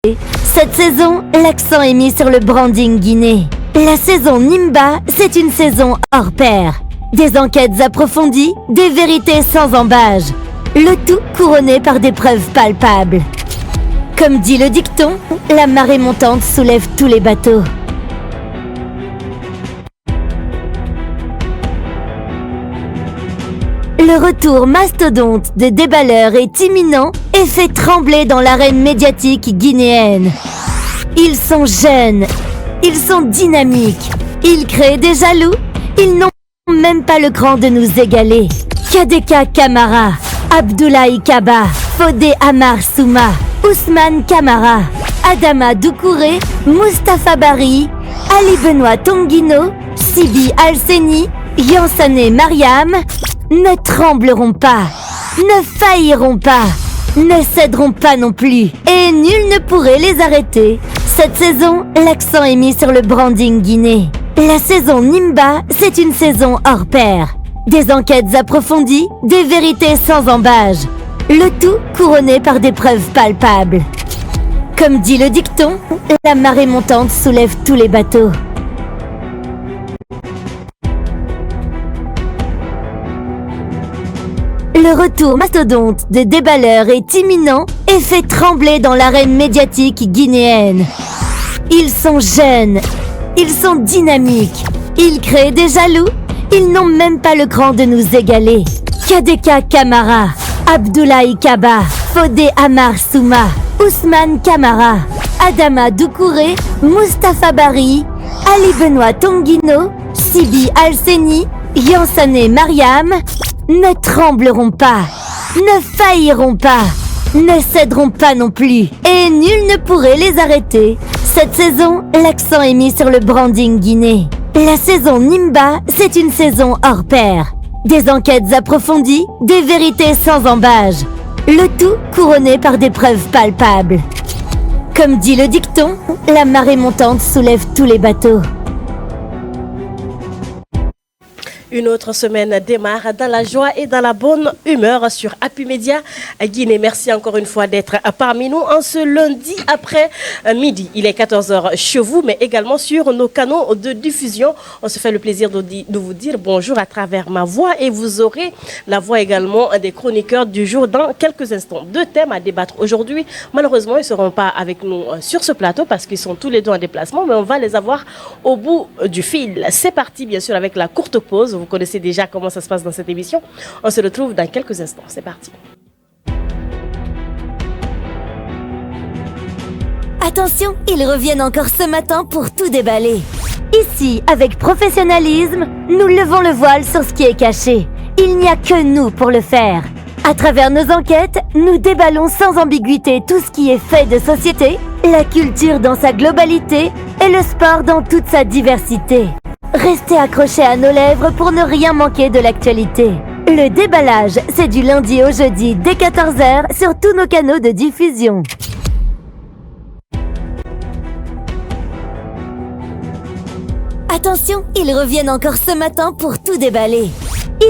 Cette saison, l'accent est mis sur le branding Guinée. La saison Nimba, c'est une saison hors pair. Des enquêtes approfondies, des vérités sans embâge. Le tout couronné par des preuves palpables. Comme dit le dicton, la marée montante soulève tous les bateaux. Le retour mastodonte des déballeurs est imminent et fait trembler dans l'arène médiatique guinéenne. Ils sont jeunes, ils sont dynamiques, ils créent des jaloux, ils n'ont même pas le cran de nous égaler. Kadeka Kamara, Abdoulaye Kaba, Fodé Amar Souma, Ousmane Kamara, Adama Doucouré, Mustapha Bari, Ali Benoît Tonguino, Sibi Alseni, Yansane Mariam ne trembleront pas, ne failliront pas, ne céderont pas non plus, et nul ne pourrait les arrêter. Cette saison, l'accent est mis sur le branding Guinée. La saison Nimba, c'est une saison hors pair. Des enquêtes approfondies, des vérités sans embâge. Le tout couronné par des preuves palpables. Comme dit le dicton, la marée montante soulève tous les bateaux. Le retour mastodonte des déballeurs est imminent et fait trembler dans l'arène médiatique guinéenne. Ils sont jeunes, ils sont dynamiques, ils créent des jaloux, ils n'ont même pas le cran de nous égaler. Kadeka Kamara, Abdoulaye Kaba, Fodé Amar Souma, Ousmane Kamara, Adama Doucouré, Mustapha Bari, Ali Benoît Tonguino, Sibi Alseni, Yansane Mariam ne trembleront pas, ne failliront pas, ne céderont pas non plus, et nul ne pourrait les arrêter. Cette saison, l'accent est mis sur le branding Guinée. La saison Nimba, c'est une saison hors pair. Des enquêtes approfondies, des vérités sans embâge. Le tout couronné par des preuves palpables. Comme dit le dicton, la marée montante soulève tous les bateaux. Une autre semaine démarre dans la joie et dans la bonne humeur sur Happy Media Guinée. Merci encore une fois d'être parmi nous en ce lundi après midi. Il est 14h chez vous, mais également sur nos canaux de diffusion. On se fait le plaisir de vous dire bonjour à travers ma voix et vous aurez la voix également des chroniqueurs du jour dans quelques instants. Deux thèmes à débattre aujourd'hui. Malheureusement, ils ne seront pas avec nous sur ce plateau parce qu'ils sont tous les deux en déplacement, mais on va les avoir au bout du fil. C'est parti, bien sûr, avec la courte pause. Vous connaissez déjà comment ça se passe dans cette émission. On se retrouve dans quelques instants. C'est parti. Attention, ils reviennent encore ce matin pour tout déballer. Ici, avec professionnalisme, nous levons le voile sur ce qui est caché. Il n'y a que nous pour le faire. À travers nos enquêtes, nous déballons sans ambiguïté tout ce qui est fait de société, la culture dans sa globalité et le sport dans toute sa diversité. Restez accrochés à nos lèvres pour ne rien manquer de l'actualité. Le déballage, c'est du lundi au jeudi dès 14h sur tous nos canaux de diffusion. Attention, ils reviennent encore ce matin pour tout déballer.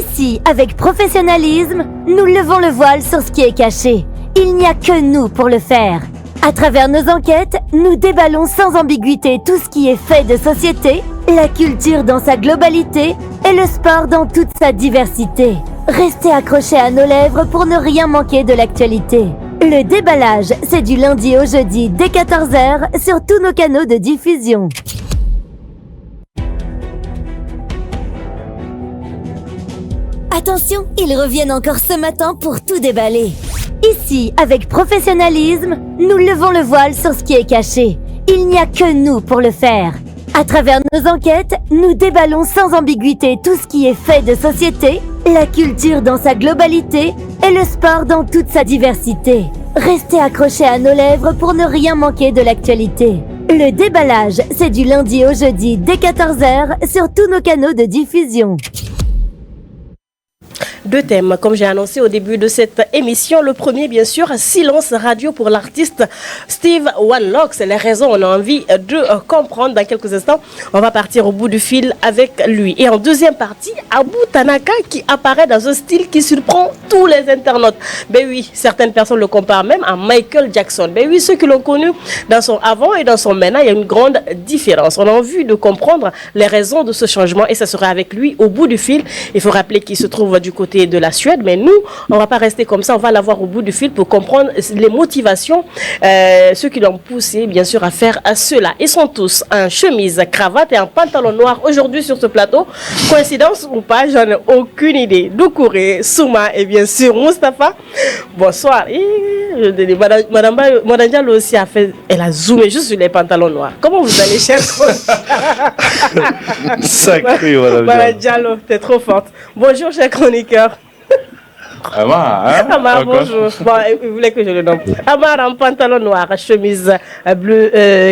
Ici, avec professionnalisme, nous levons le voile sur ce qui est caché. Il n'y a que nous pour le faire. À travers nos enquêtes, nous déballons sans ambiguïté tout ce qui est fait de société, la culture dans sa globalité et le sport dans toute sa diversité. Restez accrochés à nos lèvres pour ne rien manquer de l'actualité. Le déballage, c'est du lundi au jeudi dès 14h sur tous nos canaux de diffusion. Attention, ils reviennent encore ce matin pour tout déballer. Ici, avec professionnalisme, nous levons le voile sur ce qui est caché. Il n'y a que nous pour le faire. À travers nos enquêtes, nous déballons sans ambiguïté tout ce qui est fait de société, la culture dans sa globalité et le sport dans toute sa diversité. Restez accrochés à nos lèvres pour ne rien manquer de l'actualité. Le déballage, c'est du lundi au jeudi dès 14h sur tous nos canaux de diffusion. deux thèmes, comme j'ai annoncé au début de cette émission. Le premier, bien sûr, silence radio pour l'artiste Steve Wanlocks. Les raisons, on a envie de comprendre dans quelques instants. On va partir au bout du fil avec lui. Et en deuxième partie, Abu Tanaka qui apparaît dans un style qui surprend tous les internautes. Ben oui, certaines personnes le comparent même à Michael Jackson. Ben oui, ceux qui l'ont connu dans son avant et dans son maintenant, il y a une grande différence. On a envie de comprendre les raisons de ce changement et ça sera avec lui au bout du fil. Il faut rappeler qu'il se trouve du côté de la Suède, mais nous, on ne va pas rester comme ça, on va l'avoir au bout du fil pour comprendre les motivations, ceux qui l'ont poussé, bien sûr, à faire cela. Ils sont tous en chemise, cravate et en pantalon noir aujourd'hui sur ce plateau. Coïncidence ou pas, j'en ai aucune idée. Doucouré, Souma et bien sûr Mustapha. Bonsoir. Madame Diallo aussi elle a zoomé juste sur les pantalons noirs. Comment vous allez, cher Sacré, Madame Diallo, t'es trop forte. Bonjour, cher chroniqueur. Amar, hein? Amar, bonjour. Bon, vous voulez que je le nomme? Amar en pantalon noir, chemise bleu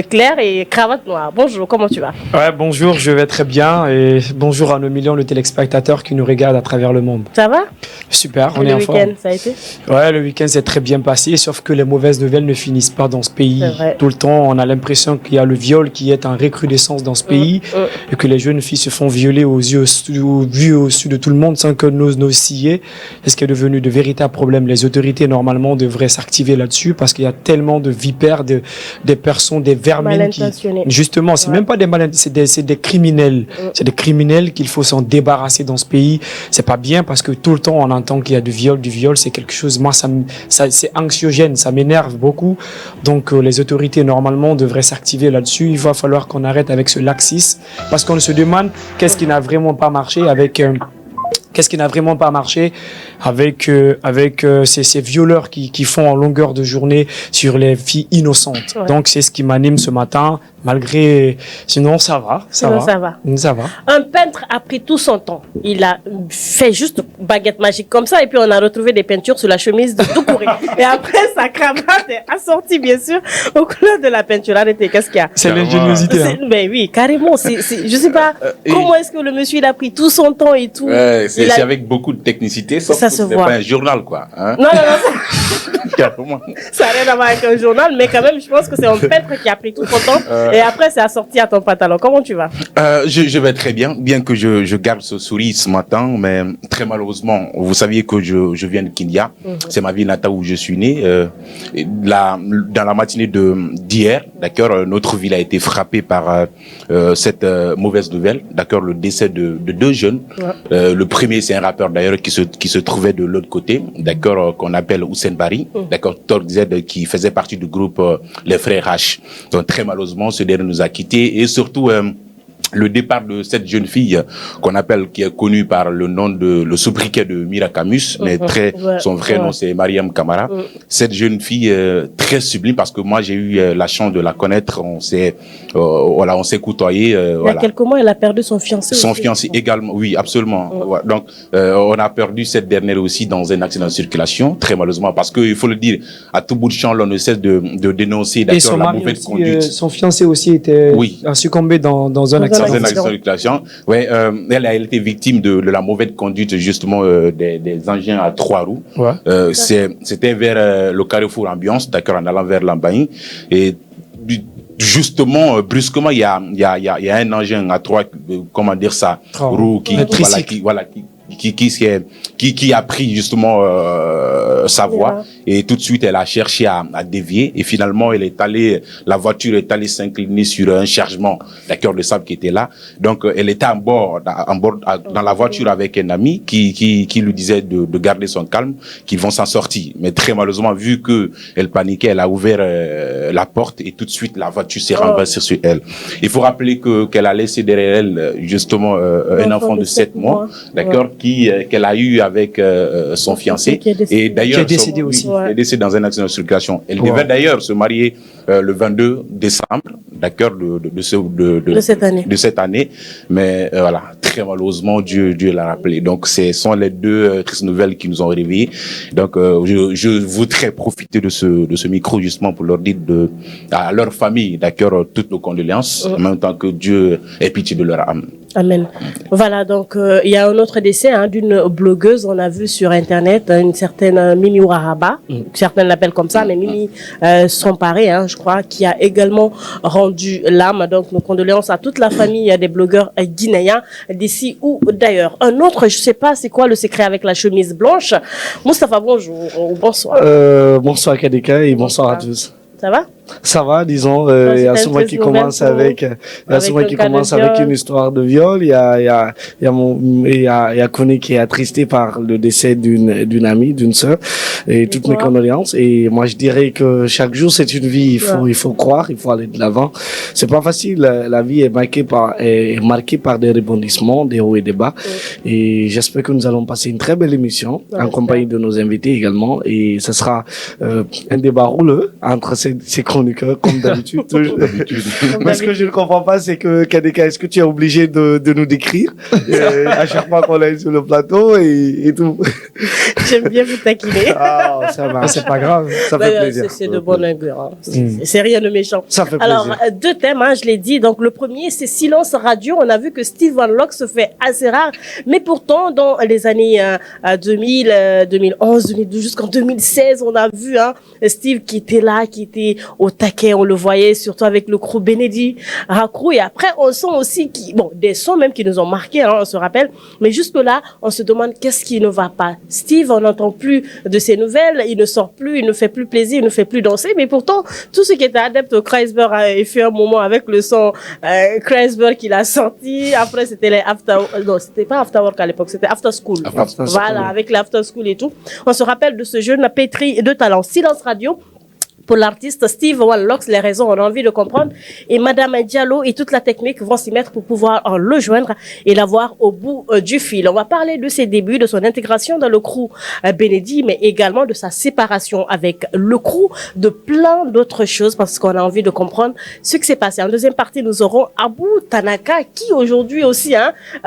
clair et cravate noire. Bonjour, comment tu vas? Ouais, bonjour, je vais très bien et bonjour à nos millions de téléspectateurs qui nous regardent à travers le monde. Ça va? Super, on est en forme. Le week-end, ça a été? Ouais, le week-end s'est très bien passé, sauf que les mauvaises nouvelles ne finissent pas dans ce pays. Tout le temps, on a l'impression qu'il y a le viol qui est en recrudescence dans ce pays et que les jeunes filles se font violer aux yeux, vus au-dessus de tout le monde sans que nos scier. Est-ce qu'il est devenu de véritables problèmes? Les autorités, normalement, devraient s'activer là-dessus parce qu'il y a tellement de vipères, des personnes, des vermines qui... Justement, c'est même pas des malins, c'est des criminels. C'est des criminels qu'il faut s'en débarrasser dans ce pays. C'est pas bien parce que tout le temps, on entend qu'il y a du viol, c'est quelque chose... Moi, c'est anxiogène, ça m'énerve beaucoup. Donc, les autorités, normalement, devraient s'activer là-dessus. Il va falloir qu'on arrête avec ce laxisme parce qu'on se demande qu'est-ce qui n'a vraiment pas marché avec... Qu'est-ce qui n'a vraiment pas marché avec ces violeurs qui font en longueur de journée sur les filles innocentes. Donc c'est ce qui m'anime ce matin, malgré... Sinon ça va. Ça va. Un peintre a pris tout son temps. Il a fait juste baguette magique comme ça et puis on a retrouvé des peintures sur la chemise de Doucouré. Et après sa cravate est assortie bien sûr aux couleurs de la peinture. Arrêtez, qu'est-ce qu'il y a? C'est l'ingéniosité. Mais oui, carrément. Je sais pas comment est-ce que le monsieur il a pris tout son temps et tout. C'est avec beaucoup de technicité, sauf que c'est pas un journal, quoi. Hein? Non. Ça n'a rien à voir avec un journal, mais quand même, je pense que c'est un peintre qui a pris tout son temps. Et après, c'est assorti à ton pantalon. Comment tu vas? Je vais très bien que je garde ce sourire ce matin, mais très malheureusement, vous saviez que je viens de Kindia. C'est ma ville natale où je suis né. Dans la matinée d'hier, d'accord, notre ville a été frappée par cette mauvaise nouvelle, d'accord, le décès de deux jeunes. Le premier, c'est un rappeur d'ailleurs qui se trouvait de l'autre côté, d'accord, qu'on appelle Houssen Bari, d'accord, Torg Z, qui faisait partie du groupe Les Frères H. Donc très malheureusement, ce dernier nous a quittés et surtout le départ de cette jeune fille qui est connue par le nom de le sobriquet de Mira Camus, mais son vrai nom c'est Mariam Kamara. Cette jeune fille très sublime parce que moi j'ai eu la chance de la connaître. On s'est côtoyé. Il y a quelques mois, elle a perdu son fiancé. Son fiancé également, oui, absolument. Donc on a perdu cette dernière aussi dans un accident de circulation, très malheureusement, parce que il faut le dire, à tout bout de champ, on ne cesse de dénoncer d'accord la mauvaise conduite. Son fiancé aussi a succombé dans un accident. Dans un accident de circulation. Elle a été victime de la mauvaise conduite justement des engins à 3 roues. C'était vers le Carrefour Ambiance, d'accord, en allant vers Lambaye. Et justement, brusquement, il y a un engin à 3, comment dire ça, roues qui a pris justement sa voie et tout de suite elle a cherché à dévier et finalement la voiture est allée s'incliner sur un chargement d'accord de sable qui était là. Donc elle était dans la voiture avec un ami qui lui disait de garder son calme, qu'ils vont s'en sortir. Mais très malheureusement, vu que elle paniquait, elle a ouvert la porte et tout de suite la voiture s'est renversée sur elle. Il faut rappeler qu'elle a laissé derrière elle justement un enfant de 7 mois, d'accord, qu'elle a eu avec son fiancé et d'ailleurs qui est décédé aussi. Est décédé dans un accident de circulation. Elle devait d'ailleurs se marier le 22 décembre, d'accord, de cette année, mais voilà, très malheureusement Dieu l'a rappelé. Donc ce sont les deux tristes nouvelles qui nous ont réveillés. Donc je voudrais profiter de ce micro justement pour leur dire à leur famille, d'accord, toutes nos condoléances, en même temps que Dieu ait pitié de leur âme. Amen. Voilà, donc il y a un autre décès d'une blogueuse, on a vu sur Internet, une certaine Mimi Waraba, certains l'appellent comme ça, mais Mimi Somparé, je crois, qui a également rendu l'âme. Donc nos condoléances à toute la famille des blogueurs guinéens d'ici ou d'ailleurs. Un autre, je sais pas, c'est quoi le secret avec la chemise blanche? Moustapha, bonjour ou bonsoir. Bonsoir Kadeka et bonsoir à tous. Ça va? Ça va, disons, il y a souvent qui commence avec une histoire de viol. Il y a Koné qui est attristé par le décès d'une amie, d'une sœur, et toutes mes condoléances. Et moi, je dirais que chaque jour, c'est une vie. Il faut croire, il faut aller de l'avant. C'est pas facile. La vie est marquée par des rebondissements, des hauts et des bas. Et j'espère que nous allons passer une très belle émission en compagnie de nos invités également. Et ce sera un débat rouleux entre ces chroniqueurs, comme d'habitude. Mais ce que je ne comprends pas, c'est que Kadeka, est-ce que tu es obligé de nous décrire à chaque fois qu'on est sur le plateau et tout? J'aime bien vous taquiner. C'est pas grave, ça fait plaisir. C'est de bon augure. C'est rien de méchant. Ça fait plaisir. Alors, deux thèmes, je l'ai dit. Donc, le premier, c'est silence radio. On a vu que Steve Van Locke se fait assez rare. Mais pourtant, dans les années 2000, 2011, 2012, jusqu'en 2016, on a vu Steve qui était là, qui était au taquet, on le voyait surtout avec le crew Benedi Racrou, et après on sent aussi des sons même qui nous ont marqué, on se rappelle, mais jusque là on se demande qu'est-ce qui ne va pas. Steve, on n'entend plus de ses nouvelles, il ne sort plus, il ne fait plus plaisir, il ne fait plus danser, mais pourtant tout ce qui était adepte au Kreisberg a fait un moment avec le son Kreisberg qu'il a sorti. Après c'était les c'était pas After Work à l'époque, c'était After School. Voilà, avec l'After School et tout. On se rappelle de ce jeune pétri de talent. Silence radio pour l'artiste Steve Van Locke, les raisons, on a envie de comprendre. Et Madame Diallo et toute la technique vont s'y mettre pour pouvoir le joindre et l'avoir au bout du fil. On va parler de ses débuts, de son intégration dans le crew Benedi, mais également de sa séparation avec le crew, de plein d'autres choses, parce qu'on a envie de comprendre ce qui s'est passé. En deuxième partie, nous aurons Abou Tanaka, qui aujourd'hui aussi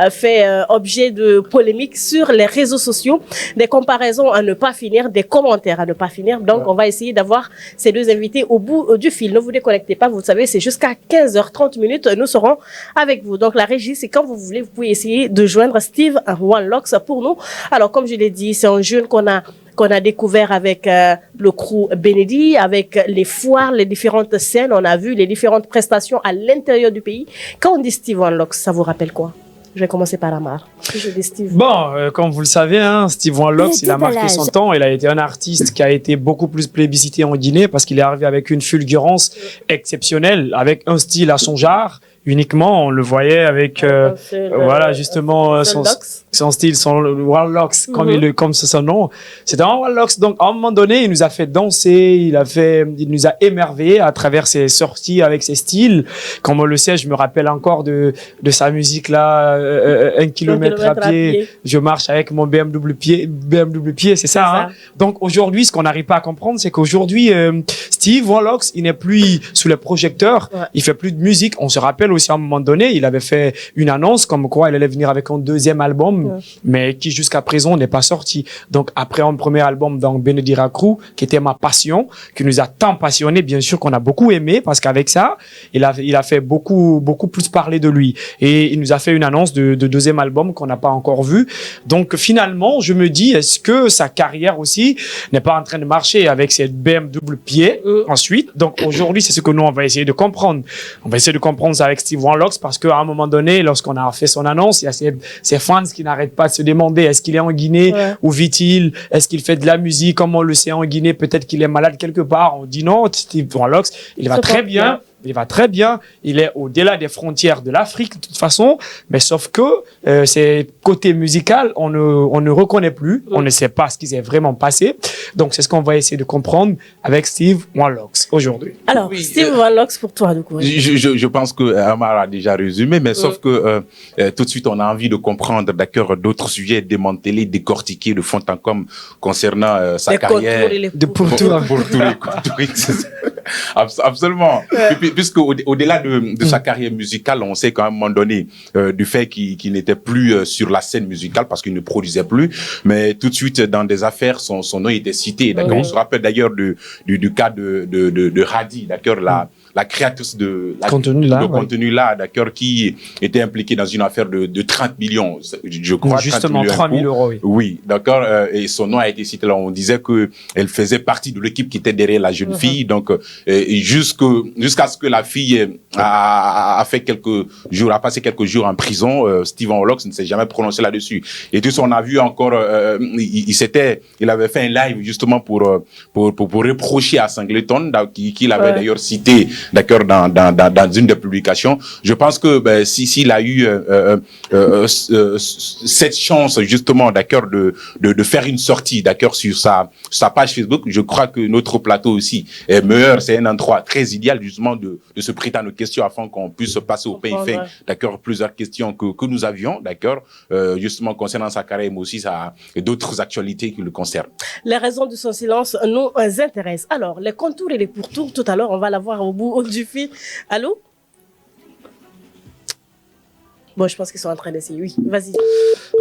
fait objet de polémiques sur les réseaux sociaux, des comparaisons à ne pas finir, des commentaires à ne pas finir. Donc, on va essayer d'avoir ces deux invités au bout du fil. Ne vous déconnectez pas, vous savez, c'est jusqu'à 15h30 minutes, nous serons avec vous. Donc la régie, c'est quand vous voulez, vous pouvez essayer de joindre Steve Van Locke pour nous. Alors comme je l'ai dit, c'est un jeune qu'on a découvert avec le crew Benedi, avec les foires, les différentes scènes, on a vu les différentes prestations à l'intérieur du pays. Quand on dit Steve Van Locke, ça vous rappelle quoi? Je vais commencer par Amar. Comme vous le savez, Steve Van Locke, il a marqué son temps. Il a été un artiste qui a été beaucoup plus plébiscité en Guinée parce qu'il est arrivé avec une fulgurance exceptionnelle, avec un style à son genre. Uniquement, on le voyait avec justement son style, son Warlocks, comme c'est son nom. C'était un Warlocks. Donc à un moment donné, il nous a fait danser, il nous a émerveillés à travers ses sorties avec ses styles. Comme on le sait, je me rappelle encore de sa musique là, 1 kilomètre à pied. Je marche avec mon BMW pied, c'est ça. Donc aujourd'hui, ce qu'on n'arrive pas à comprendre, c'est qu'aujourd'hui, Steve Warlocks, il n'est plus sous les projecteurs, il fait plus de musique. On se rappelle aussi à un moment donné, il avait fait une annonce comme quoi il allait venir avec un deuxième album, mais qui jusqu'à présent n'est pas sorti. Donc après un premier album dans Benedi Racrou, qui était ma passion, qui nous a tant passionné, bien sûr qu'on a beaucoup aimé, parce qu'avec ça, il a fait beaucoup plus parler de lui. Et il nous a fait une annonce de deuxième album qu'on n'a pas encore vu. Donc finalement, je me dis, est-ce que sa carrière aussi n'est pas en train de marcher avec cette BMW pied ensuite? Donc aujourd'hui, c'est ce que nous on va essayer de comprendre. On va essayer de comprendre ça avec Steve Van Locke, parce qu'à un moment donné, lorsqu'on a fait son annonce, il y a ces fans qui n'arrêtent pas de se demander est-ce qu'il est en Guinée, où vit-il, est-ce qu'il fait de la musique, comme on le sait en Guinée, peut-être qu'il est malade quelque part. On dit non, Steve Van Locke, il va très bien. Il va très bien, il est au-delà des frontières de l'Afrique de toute façon, mais sauf que c'est côté musical, on ne reconnaît plus, on ne sait pas ce qui s'est vraiment passé. Donc c'est ce qu'on va essayer de comprendre avec Steve Van Locke aujourd'hui. Alors Steve Van Locke pour toi du coup. Je pense que Amar a déjà résumé, mais sauf que tout de suite on a envie de comprendre d'accord d'autres sujets, démanteler, décortiquer de fond en comble concernant sa carrière. Pour tous les Absolument. Et puis puisque au-delà de sa carrière musicale, on sait qu'à un moment donné, du fait qu'il n'était plus sur la scène musicale parce qu'il ne produisait plus, mais tout de suite dans des affaires, son nom était cité. D'accord. On se rappelle d'ailleurs du cas de Hadi, d'accord, la créatrice de contenu là, d'accord, qui était impliquée dans une affaire de 30 millions, je crois. Justement, 3 000 euros, oui. Oui, d'accord, et son nom a été cité là. On disait que elle faisait partie de l'équipe qui était derrière la jeune fille, donc jusqu'à ce que la fille a passé quelques jours en prison. Stephen Horlocks ne s'est jamais prononcé là-dessus. Et tout ça, on a vu encore, il avait fait un live justement pour reprocher à Singleton, qu'il avait d'ailleurs cité, d'accord, dans une des publications. Je pense que s'il a eu cette chance justement, d'accord, de faire une sortie, d'accord, sur sa page Facebook, je crois que notre plateau aussi est meilleur. C'est un endroit très idéal justement de se prêter à nos questions afin qu'on puisse passer au pain fin, d'accord, plusieurs questions que nous avions, d'accord, justement concernant sa carrière, mais aussi d'autres actualités qui le concernent. Les raisons de son silence nous intéressent. Alors, les contours et les pourtours, tout à l'heure, on va la voir au bout du fil. Allô? Bon, je pense qu'ils sont en train d'essayer. Oui, vas-y.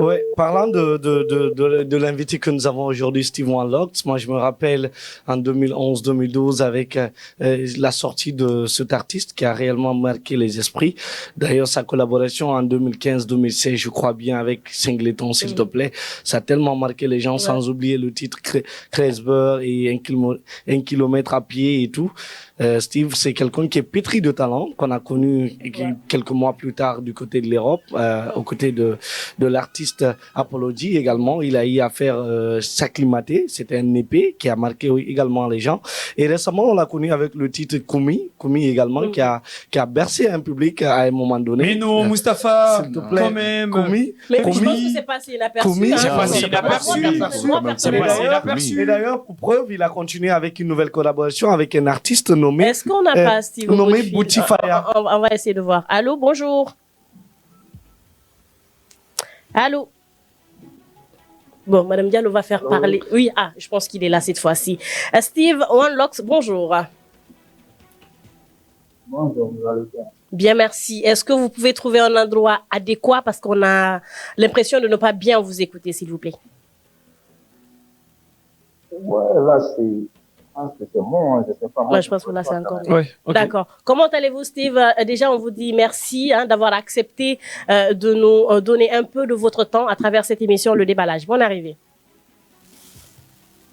Ouais, parlant de l'invité que nous avons aujourd'hui, Stephen Horlocks, moi je me rappelle en 2011-2012 avec la sortie de cet artiste qui a réellement marqué les esprits. D'ailleurs, sa collaboration en 2015-2016, je crois bien, avec Singleton, s'il te plaît, ça a tellement marqué les gens, sans oublier le titre Cresber et 1 kilomètre à pied et tout. Steve, c'est quelqu'un qui est pétri de talent, qu'on a connu quelques mois plus tard du côté de l'Europe, aux côtés de l'artiste Apology également. Il a eu à faire s'acclimater. C'était un épée qui a marqué également les gens. Et récemment, on l'a connu avec le titre Koumi également, qui a bercé un public à un moment donné. Mais non, Mustapha, s'il te plaît, quand même. Koumi. Mais je pense que c'est passé inaperçu. C'est passé inaperçu. Et d'ailleurs, pour preuve, il a continué avec une nouvelle collaboration avec un artiste nommé. Est-ce qu'on n'a pas Steve nommé Boutifaya. On va essayer de voir. Allô, bonjour. Allô. Bon, Madame Diallo va faire parler. Oui, je pense qu'il est là cette fois-ci. Steve Horlocks, bonjour. Bonjour, vous allez bien? Bien, merci. Est-ce que vous pouvez trouver un endroit adéquat parce qu'on a l'impression de ne pas bien vous écouter, s'il vous plaît? Ouais, là, je pense que c'est bon, je sais pas. Moi, je pense que là, c'est encore. Ouais, okay. D'accord. Comment allez-vous, Steve? Déjà, on vous dit merci d'avoir accepté de nous donner un peu de votre temps à travers cette émission, Le Déballage. Bonne arrivée.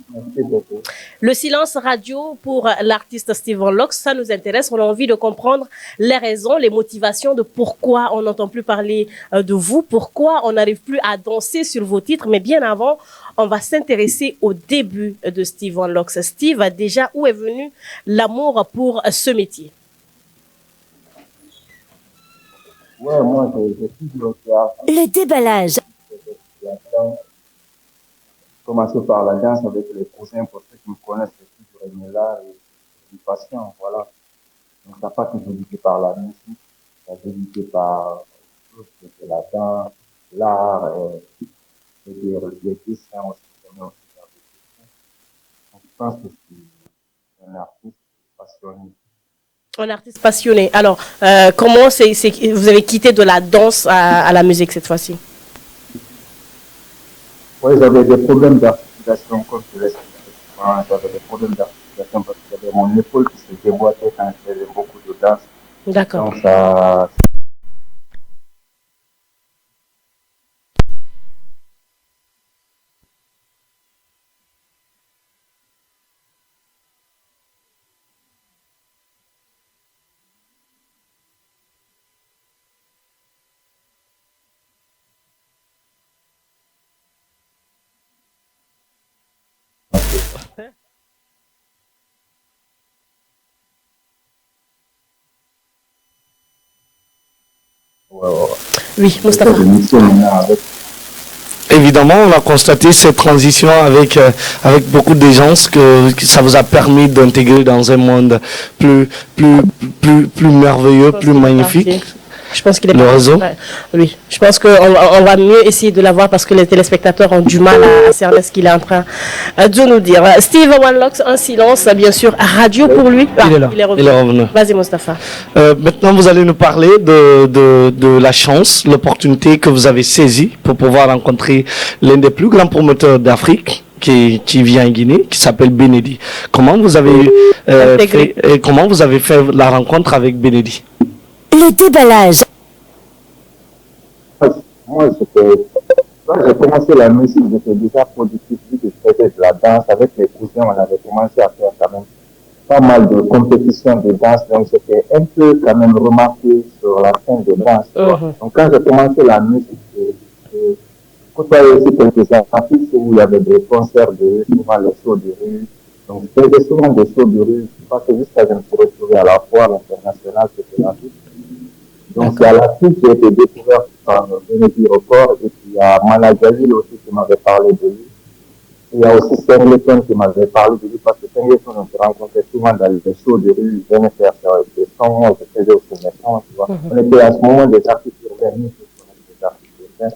Merci beaucoup. Le silence radio pour l'artiste Steve Horlocks, ça nous intéresse. On a envie de comprendre les raisons, les motivations de pourquoi on n'entend plus parler de vous, pourquoi on n'arrive plus à danser sur vos titres. Mais bien avant, on va s'intéresser au début de Steve Horlocks. Steve, déjà, où est venu l'amour pour ce métier? Ouais, moi, j'ai toujours été Le déballage. commencé par la danse avec les cousins, pour ceux qui me connaissent, j'ai toujours aimé l'art et une passion, voilà. Donc, ça n'a pas toujours débuté par la musique, ça a débuté par la danse, l'art, et les dessins aussi, donc, je pense que c'est un artiste passionné. Un artiste passionné. Alors, comment vous avez quitté de la danse à la musique cette fois-ci? Oui, j'avais des problèmes d'articulation, comme je l'expliquais. J'avais des problèmes d'articulation parce que j'avais mon épaule qui se déboîtait quand je faisais beaucoup de danse. D'accord. Donc, ça. Oui, Mustapha. Évidemment, on a constaté cette transition avec beaucoup d'aisance que ça vous a permis d'intégrer dans un monde plus merveilleux, plus magnifique. Je pense qu'il est Le pas réseau? Oui, je pense qu'on on va mieux essayer de l'avoir parce que les téléspectateurs ont du mal à cerner ce qu'il est en train de nous dire. Steve Wanlocks, un silence, bien sûr, radio pour lui. Il est là. Il est revenu. Il est revenu. Vas-y, Mustapha. Maintenant, vous allez nous parler de la chance, l'opportunité que vous avez saisie pour pouvoir rencontrer l'un des plus grands promoteurs d'Afrique qui vient en Guinée, qui s'appelle Benedi. Comment vous avez comment vous avez fait la rencontre avec Benedi? Le déballage. Moi, quand j'ai commencé la musique, j'étais déjà productif, vu que je faisais de la danse. Avec mes cousins, on avait commencé à faire quand même pas mal de compétitions de danse. Donc, j'étais un peu quand même remarqué sur la scène de danse. Donc, quand j'ai commencé la musique, j'ai côtoyé aussi quelques artistes où il y avait des concerts de rue, souvent les shows de rue. Donc, je faisais souvent des shows de rue. Je pense que jusqu'à ce que je me suis retrouvé à la foire internationale, c'était la suite. Donc, c'est à la suite que j'ai été découvert par Benedi Record, et puis il y a Manajalil aussi qui m'avait parlé de lui. Il y a aussi Sengleton qui m'avait parlé de lui, parce que Sengleton, on se rencontrait souvent dans les shows de rue, il venait faire des sons, je faisais aussi mes sons, tu vois. On était à ce moment des artistes urbains, nous tous, on était des artistes urbains.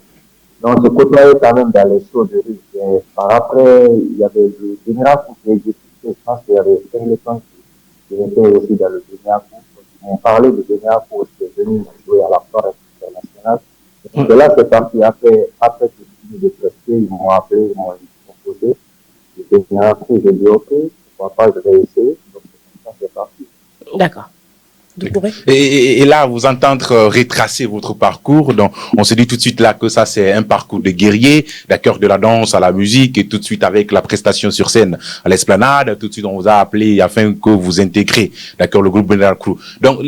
Donc, je côtoyais quand même dans les shows de rue. Et par après, il y avait le Générakou qui existait, je pense qu'il y avait Sengleton qui était aussi dans le Générakou. Ils m'ont parlé de Générakou, qui est venu jouer à la foire internationale. Donc là, c'est parti. Après que j'ai fini de prester, ils m'ont appelé, ils m'ont proposé. J'ai dit ok, pourquoi pas, je vais essayer. Donc c'est parti. D'accord. Et là, vous entendre retracer votre parcours, donc on se dit tout de suite là que ça c'est un parcours de guerrier, d'accord, de la danse à la musique, et tout de suite avec la prestation sur scène à l'Esplanade, tout de suite on vous a appelé afin que vous intégrez, d'accord, le groupe Benedi Crew. Donc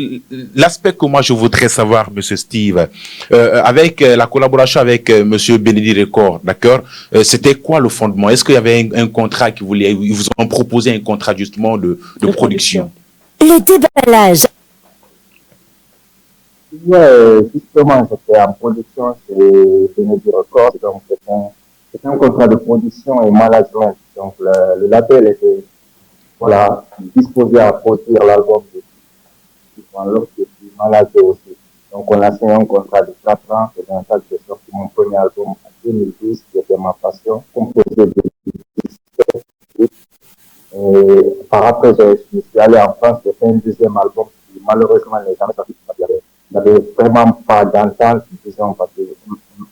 l'aspect que moi je voudrais savoir, Monsieur Steve, avec la collaboration avec Monsieur Benedi Record, d'accord, c'était quoi le fondement? Est-ce qu'il y avait un contrat ils vous ont proposé un contrat justement de production? Le déballage. Justement, j'étais en production chez Benedi Records, donc c'était un contrat de production et management. Donc le label était disposé à produire l'album de Wanlocks et puis manager aussi. Donc on a signé un contrat de 4 ans, c'est dans ça que j'ai sorti mon premier album en 2012, qui était Ma Passion, composé de 17 et par après, je suis allé en France, j'ai fait un deuxième album qui malheureusement n'est jamais sorti. Il n'y avait vraiment pas d'entente, disons, parce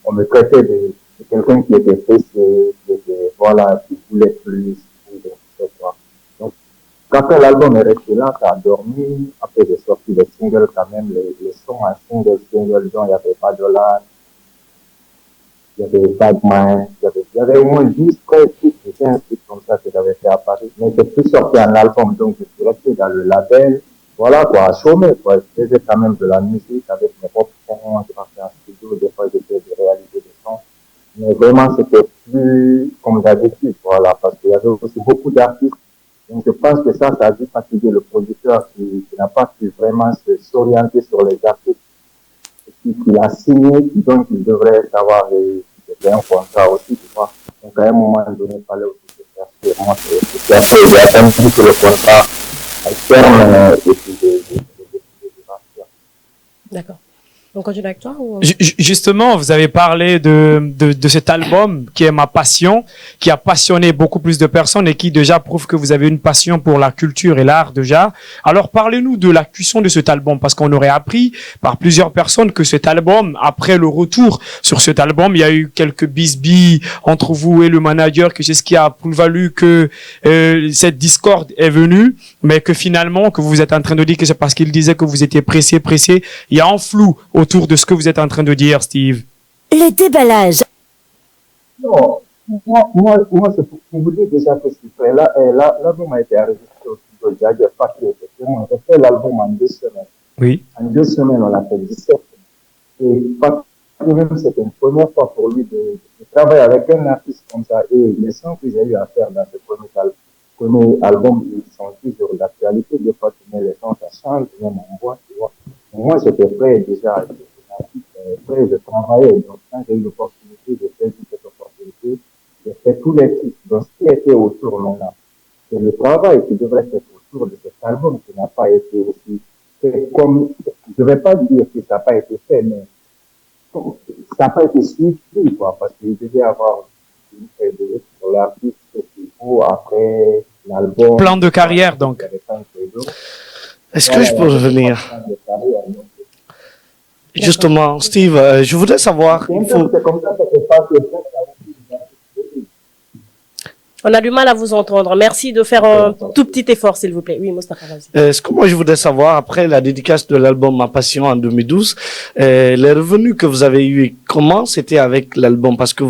qu'on me traitait de quelqu'un qui était pressé, qui voulait plus, etc. Donc, quand l'album est resté là, ça a dormi. Après, j'ai sorti des singles quand même, les sons en single, dont il n'y avait pas de l'âne, il y avait Bad Mind, il y avait au moins 10, 13 titres, c'était un titre comme ça que j'avais fait à Paris. Mais c'est plus sorti en album, donc je suis resté dans le label. Voilà quoi, à chômer quoi. Je faisais quand même de la musique avec mes propres sons, je partais en studio, des fois j'essayais de réaliser des sons. Mais vraiment c'était plus comme d'habitude, voilà, parce qu'il y avait aussi beaucoup d'artistes. Donc je pense que ça a dû fatiguer le producteur qui n'a pas pu vraiment s'orienter sur les artistes qui a signé, donc il devrait savoir un contrat aussi, tu vois. Donc à un moment donné, il fallait aussi se faire sur moi. Et après, j'ai attendu que le contrat terme et puis D'accord. On continue avec toi ou... Justement, vous avez parlé de cet album qui est Ma Passion, qui a passionné beaucoup plus de personnes et qui déjà prouve que vous avez une passion pour la culture et l'art déjà. Alors parlez-nous de la cuisson de cet album, parce qu'on aurait appris par plusieurs personnes que cet album, après le retour sur cet album, il y a eu quelques bisbilles entre vous et le manager, que c'est ce qui a valu que cette discorde est venue, mais que finalement, que vous êtes en train de dire que c'est parce qu'il disait que vous étiez pressé. Il y a un flou autour de ce que vous êtes en train de dire, Steve. Le déballage. Non, moi c'est pour vous dire déjà que je suis prêt. L'album a été enregistré au studio Jagger Papier, effectivement. J'ai fait l'album en 2 semaines. Oui. En 2 semaines, on a fait 17. Et même c'était une première fois pour lui de travailler avec un artiste comme ça. Et les sons que j'ai eu à faire dans ce premier album, ils sont toujours d'actualité. Des fois, tu mets les sons, ça change, même en voix, tu vois. Moi, j'étais prêt déjà, prêt de travailler. Donc, quand j'ai eu l'opportunité, j'ai saisi cette opportunité, j'ai fait tous les titres. Donc, ce qui était autour maintenant, c'est le travail qui devrait être autour de cet album qui n'a pas été aussi fait comme je ne vais pas dire que ça n'a pas été fait, mais ça n'a pas été suivi, quoi, parce qu'il devait y avoir une feuille de route pour l'artiste, ce qu'il faut après l'album. Plan de carrière, donc. Est-ce que je peux revenir? Justement, Steve, je voudrais savoir. C'est comme ça que c'est pas que On a du mal à vous entendre. Merci de faire un tout petit effort, s'il vous plaît. Oui, Moustapha, vas-y. Ce que moi je voudrais savoir, après la dédicace de l'album Ma Passion en 2012, les revenus que vous avez eus, comment c'était avec l'album? Parce que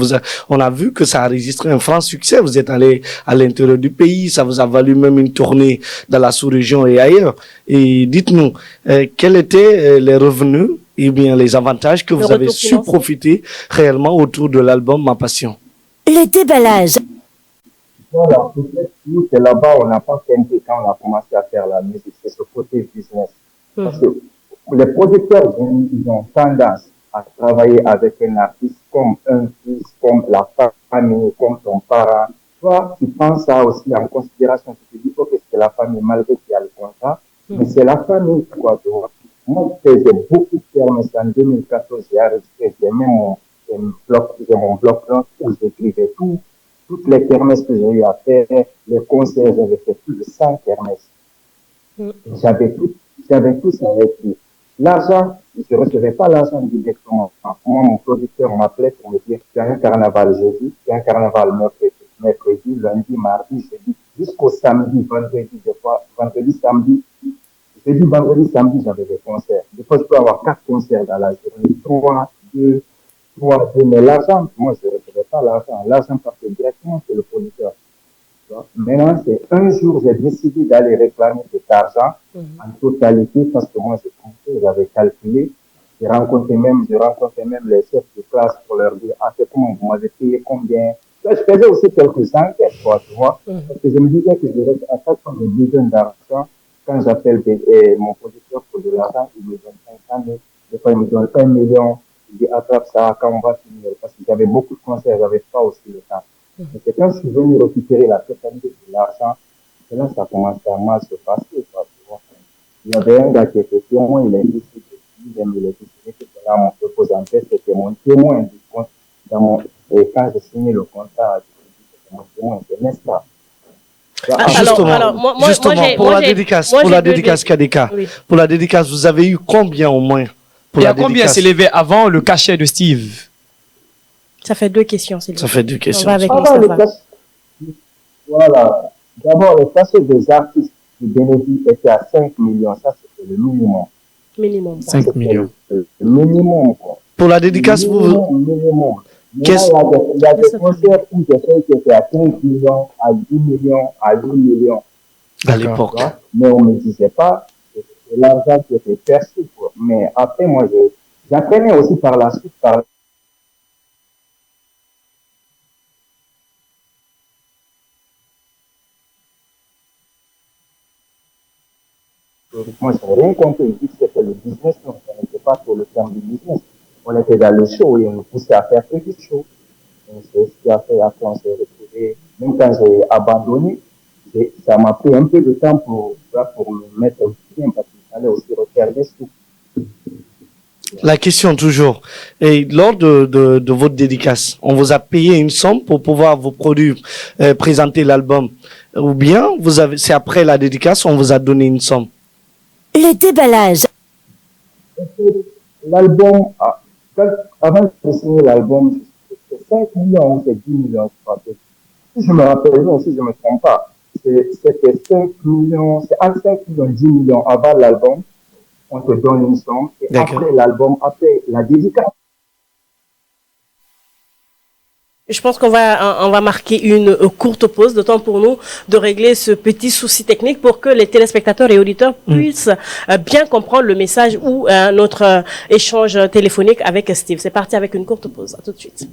on a vu que ça a enregistré un franc succès. Vous êtes allé à l'intérieur du pays, ça vous a valu même une tournée dans la sous-région et ailleurs. Et dites-nous, quels étaient les revenus et bien les avantages que vous avez su profiter réellement autour de l'album Ma Passion? Le déballage. Voilà, peut-être nous, c'est là-bas, on n'a pas compris quand on a commencé à faire la musique, c'est ce côté business. Parce que les producteurs, ils ont tendance à travailler avec un artiste comme un fils, comme la famille, comme ton parent. Toi, tu prends ça aussi en considération, tu te dis, ok, c'est la famille, malgré qu'il y a le contrat, mais c'est la famille, quoi, tu vois. Moi, je faisais beaucoup de kermesses en 2014, j'ai enregistré, j'ai même mon bloc où j'écrivais tout. Toutes les kermesses que j'ai eu à faire, les concerts, j'avais fait plus de 100 kermesses. J'avais tout ça avec lui. L'argent, je ne recevais pas l'argent directement. Moi, mon producteur m'appelait pour me dire, tu as un carnaval jeudi, tu as un carnaval mercredi, lundi, mardi, jeudi, jusqu'au samedi, vendredi, des fois, vendredi, samedi. Jeudi, vendredi, samedi, j'avais des concerts. Des fois, je peux avoir 4 concerts dans la journée, 3, 2, mais l'argent, moi, je ne recevais pas l'argent. L'argent partait directement sur le producteur. Maintenant, c'est un jour, j'ai décidé d'aller réclamer cet argent en totalité parce que moi, j'avais calculé. J'ai rencontré même les chefs de classe pour leur dire, ah, c'est comment vous m'avez payé combien. Là, je faisais aussi quelques enquêtes, quoi, tu vois. Parce que je me disais que à chaque fois que j'ai besoin d'argent, quand j'appelle mon producteur pour de l'argent, il me donne 500 000. Des fois, il me donne 1 million. Je dis, attrape ça quand on va finir. Parce que j'avais beaucoup de concerts, j'avais pas aussi le temps. Mais c'est quand je suis venu récupérer la totalité de l'argent, c'est là que ça commençait à mal se passer, quoi, tu vois. Il y avait un gars qui était témoin, il a dit que il est décidé que là, mon représentant, c'était mon témoin du compte. Et quand j'ai signé le contrat, c'était mon témoin, c'est Nesta. Justement, pour la dédicace KDK, oui. Pour la dédicace, vous avez eu combien au moins? Et à combien s'élevait avant le cachet de Steve? Ça fait 2 questions. Ça fait 2 questions. On va avec voilà. D'abord, le cachet des artistes du Bénédicte était à 5 millions. Ça, c'était le minimum. Minimum. 5 millions. Le minimum, quoi. Pour la dédicace, minimum. Il y a des concerts où j'ai fait qui étaient à 15 millions, à 10 millions, à 8 millions. À l'époque. Mais on ne me disait pas que c'était l'argent qui était perçu, quoi. Mais après, moi, j'apprenais aussi par la suite, moi, je n'ai rien compris. Je dis que c'était le business, donc ça n'était pas pour le terme du business. On était dans le show et on nous poussait à faire plus de show. C'est ce qui a fait après on s'est retrouvé. Même quand j'ai abandonné, ça m'a pris un peu de temps pour me mettre bien parce qu'il fallait aussi refaire des sous. La question toujours. Et lors de votre dédicace, on vous a payé une somme pour pouvoir vous produire, présenter l'album. Ou bien c'est après la dédicace, on vous a donné une somme. Le déballage. L'album, avant de signer l'album, c'est 5 millions ou c'est 10 millions, je crois. Si je me rappelle bien, si je ne me trompe pas, c'était 5 millions, c'est entre 5 millions et 10 millions avant l'album, on te donne une somme, et après l'album, après la dédicace. Je pense qu'on va marquer une courte pause, de temps pour nous de régler ce petit souci technique pour que les téléspectateurs et auditeurs puissent bien comprendre le message ou notre échange téléphonique avec Steve. C'est parti avec une courte pause. À tout de suite.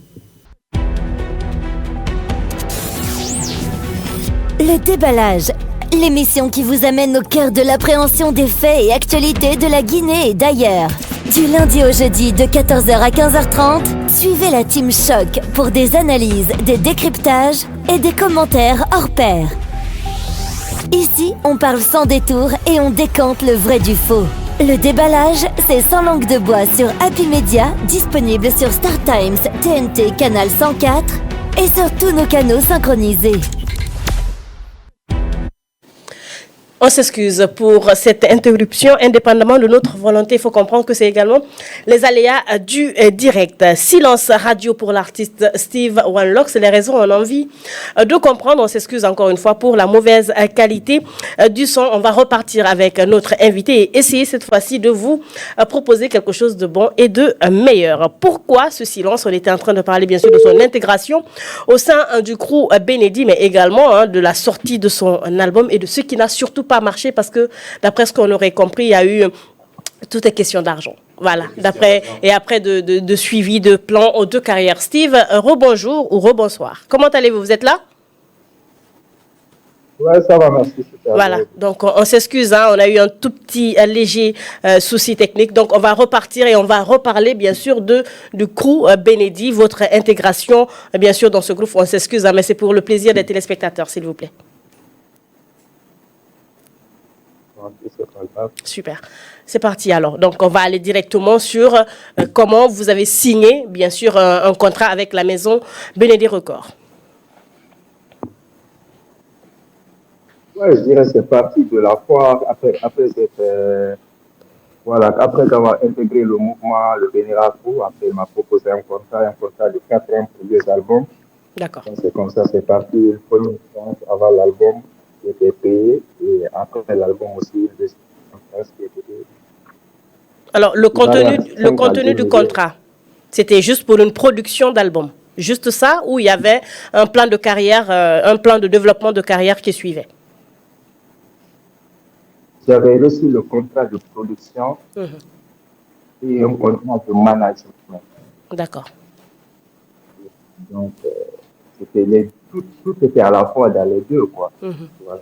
Le déballage, l'émission qui vous amène au cœur de l'appréhension des faits et actualités de la Guinée et d'ailleurs. Du lundi au jeudi de 14h à 15h30, suivez la Team Choc pour des analyses, des décryptages et des commentaires hors pair. Ici, on parle sans détour et on décante le vrai du faux. Le déballage, c'est Sans langue de bois sur Happy Media, disponible sur Star Times, TNT, Canal 104 et sur tous nos canaux synchronisés. On s'excuse pour cette interruption. Indépendamment de notre volonté, il faut comprendre que c'est également les aléas du direct. Silence radio pour l'artiste Steve One Locks. Les raisons, on a envie de comprendre. On s'excuse encore une fois pour la mauvaise qualité du son. On va repartir avec notre invité et essayer cette fois-ci de vous proposer quelque chose de bon et de meilleur. Pourquoi ce silence? On était en train de parler bien sûr de son intégration au sein du crew Benedi, mais également de la sortie de son album et de ce qui n'a surtout pas marché parce que d'après ce qu'on aurait compris, il y a eu tout est question d'argent. Voilà, après de suivi de plan de carrière. Steve, rebonjour ou rebonsoir. Comment allez-vous? Vous êtes là? Ouais, ça va, merci. Voilà, donc on s'excuse, on a eu un tout petit léger souci technique. Donc on va repartir et on va reparler bien sûr du crew Benedi, votre intégration bien sûr dans ce groupe. On s'excuse, mais c'est pour le plaisir des téléspectateurs, s'il vous plaît. Super, c'est parti alors. Donc on va aller directement sur comment vous avez signé bien sûr un contrat avec la maison Benedi Records. Ouais, je dirais que c'est parti de la foire. Après avoir intégré le mouvement, le Beniraco, après il m'a proposé un contrat de 4 ans pour 2 albums. D'accord. Donc, c'est comme ça, c'est parti. Le premier temps avant l'album qui était payé et après l'album aussi, le deuxième temps qui était payé. Alors le contenu du contrat, c'était juste pour une production d'album. Juste ça, ou il y avait un plan de carrière, un plan de développement de carrière qui suivait? J'avais reçu le contrat de production et un contrat de management. D'accord. Donc, tout était à la fois dans les deux, quoi. Voilà.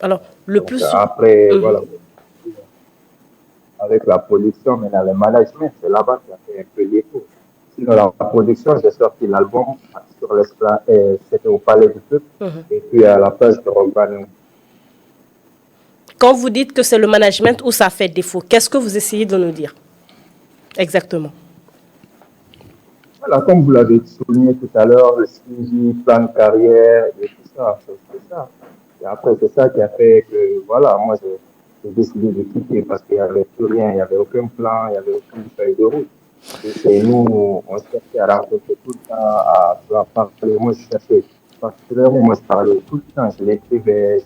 Alors, Donc, après, voilà. Avec la production, maintenant le management, c'est là-bas qui a fait un peu l'écho. Sinon, la production, j'ai sorti l'album sur l'esplanade, c'était au Palais du Peuple, et puis à la place de Robin. Quand vous dites que c'est le management où ça fait défaut, qu'est-ce que vous essayez de nous dire exactement? Voilà, comme vous l'avez souligné tout à l'heure, le suivi, plan de carrière, et tout ça, c'est ça. Et après, c'est ça qui a fait que, voilà, moi, j'ai décidé de quitter parce qu'il n'y avait plus rien, il n'y avait aucun plan, il n'y avait aucune feuille de route. Et nous, on cherchait à rencontrer tout le temps, à parler. Moi, je cherchais, particulièrement, moi, je parlais tout le temps, je l'écrivais,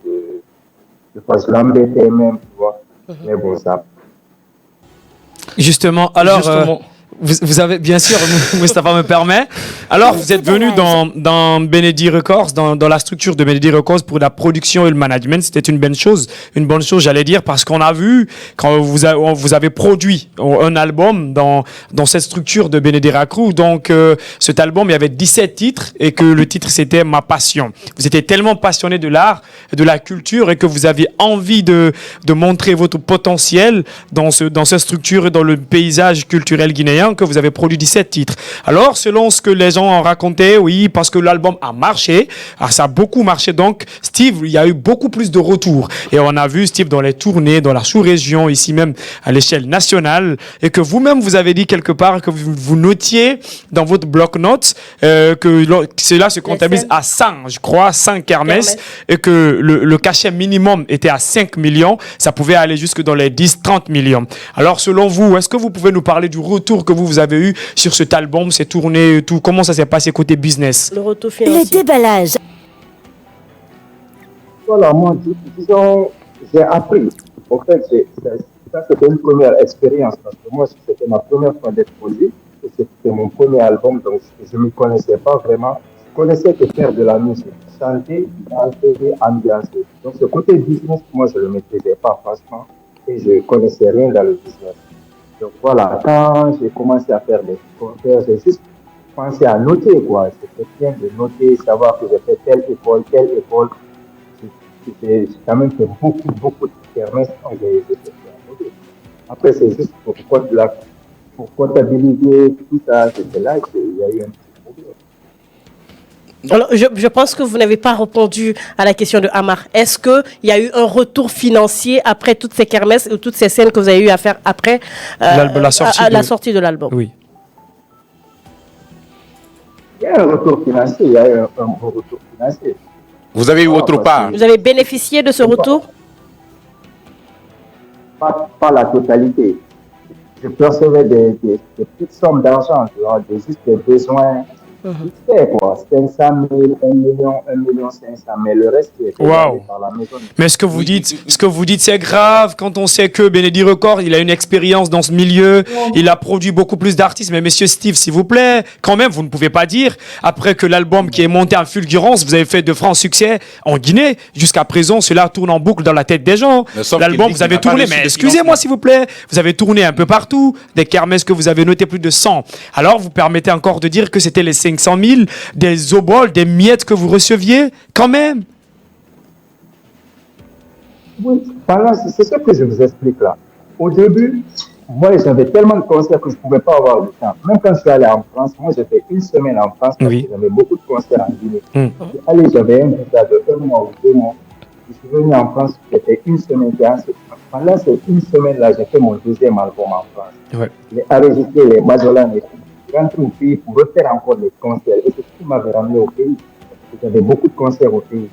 je l'embêtais même, tu vois. Mais bon, ça. Justement, alors, vous avez, bien sûr, Moustapha me permet. Alors, vous êtes venu dans Benedi Records, dans la structure de Benedi Records pour la production et le management. C'était une bonne chose, j'allais dire, parce qu'on a vu quand vous avez produit un album dans cette structure de Benedi Records. Donc, cet album, il y avait 17 titres et que le titre, c'était Ma Passion. Vous étiez tellement passionné de l'art, de la culture et que vous aviez envie de montrer votre potentiel dans cette structure et dans le paysage culturel guinéen que vous avez produit 17 titres. Alors, selon ce que les gens ont raconté, oui, parce que l'album a marché, ça a beaucoup marché, donc Steve, il y a eu beaucoup plus de retours. Et on a vu Steve dans les tournées, dans la sous-région, ici même à l'échelle nationale, et que vous-même, vous avez dit quelque part que vous notiez dans votre bloc-notes que cela se comptabilise à 100, je crois, 100 kermesses, et que le cachet minimum était à 5 millions, ça pouvait aller jusque dans les 10-30 millions. Alors, selon vous, est-ce que vous pouvez nous parler du retour que vous avez eu sur cet album, ces tournées, tout, comment ça s'est passé côté business? Le retour financier. Le déballage. Voilà, moi, disons, j'ai appris. En fait, ça c'était une première expérience parce que moi, c'était ma première fois d'être produit et c'était mon premier album, donc je ne me connaissais pas vraiment. Je connaissais que faire de la musique, chanter, danser, ambiancer. Donc, ce côté business, moi, je ne le maîtrisais pas, franchement, et je ne connaissais rien dans le business. Donc voilà, quand j'ai commencé à faire des compteurs, j'ai juste pensé à noter, quoi. C'était bien de noter, savoir que j'ai fait telle école. J'ai quand même fait beaucoup de kermesses quand j'ai fait à noter. Après, c'est juste pour comptabiliser tout ça, c'était là qu'il y a eu un petit problème. Alors, je pense que vous n'avez pas répondu à la question de Amar. Est-ce qu'il y a eu un retour financier après toutes ces kermesses ou toutes ces scènes que vous avez eu à faire après la sortie de l'album? Oui. Il y a un retour financier, il y a eu un retour financier. Vous avez eu votre part. Vous avez bénéficié de ce retour? Pas la totalité. Je percevais des petites sommes d'argent, juste des besoins. C'était quoi, 500 000, 1 million, 1 million 500 000, le reste est Wow. par la maison. Mais ce que vous dites, c'est grave quand on sait que Benedi Record, il a une expérience dans ce milieu, il a produit beaucoup plus d'artistes. Mais monsieur Steve, s'il vous plaît, quand même, vous ne pouvez pas dire, après que l'album qui est monté en fulgurance, vous avez fait de francs succès en Guinée, jusqu'à présent, cela tourne en boucle dans la tête des gens. L'album, vous avez tourné, mais excusez-moi s'il vous plaît, vous avez tourné un peu partout, des kermesses que vous avez noté plus de 100. Alors, vous permettez encore de dire que c'était les 500 000, des oboles, des miettes que vous receviez, quand même. Oui, c'est ce que je vous explique là. Au début, moi, j'avais tellement de concerts que je ne pouvais pas avoir le temps. Même quand je suis allé en France, moi, j'ai fait une semaine en France parce que j'avais beaucoup de concerts en Guinée. Allez, j'avais un visa de 1 mois ou 2 mois. Je suis venu en France, j'ai fait une semaine. Pendant ces une semaine-là, j'ai fait mon deuxième album en France. Ouais. J'ai enregistré les Majolan et tout. Je suis rentré au pays pour refaire encore des concerts. Et c'est ce qui m'avait ramené au pays. J'avais beaucoup de concerts au pays.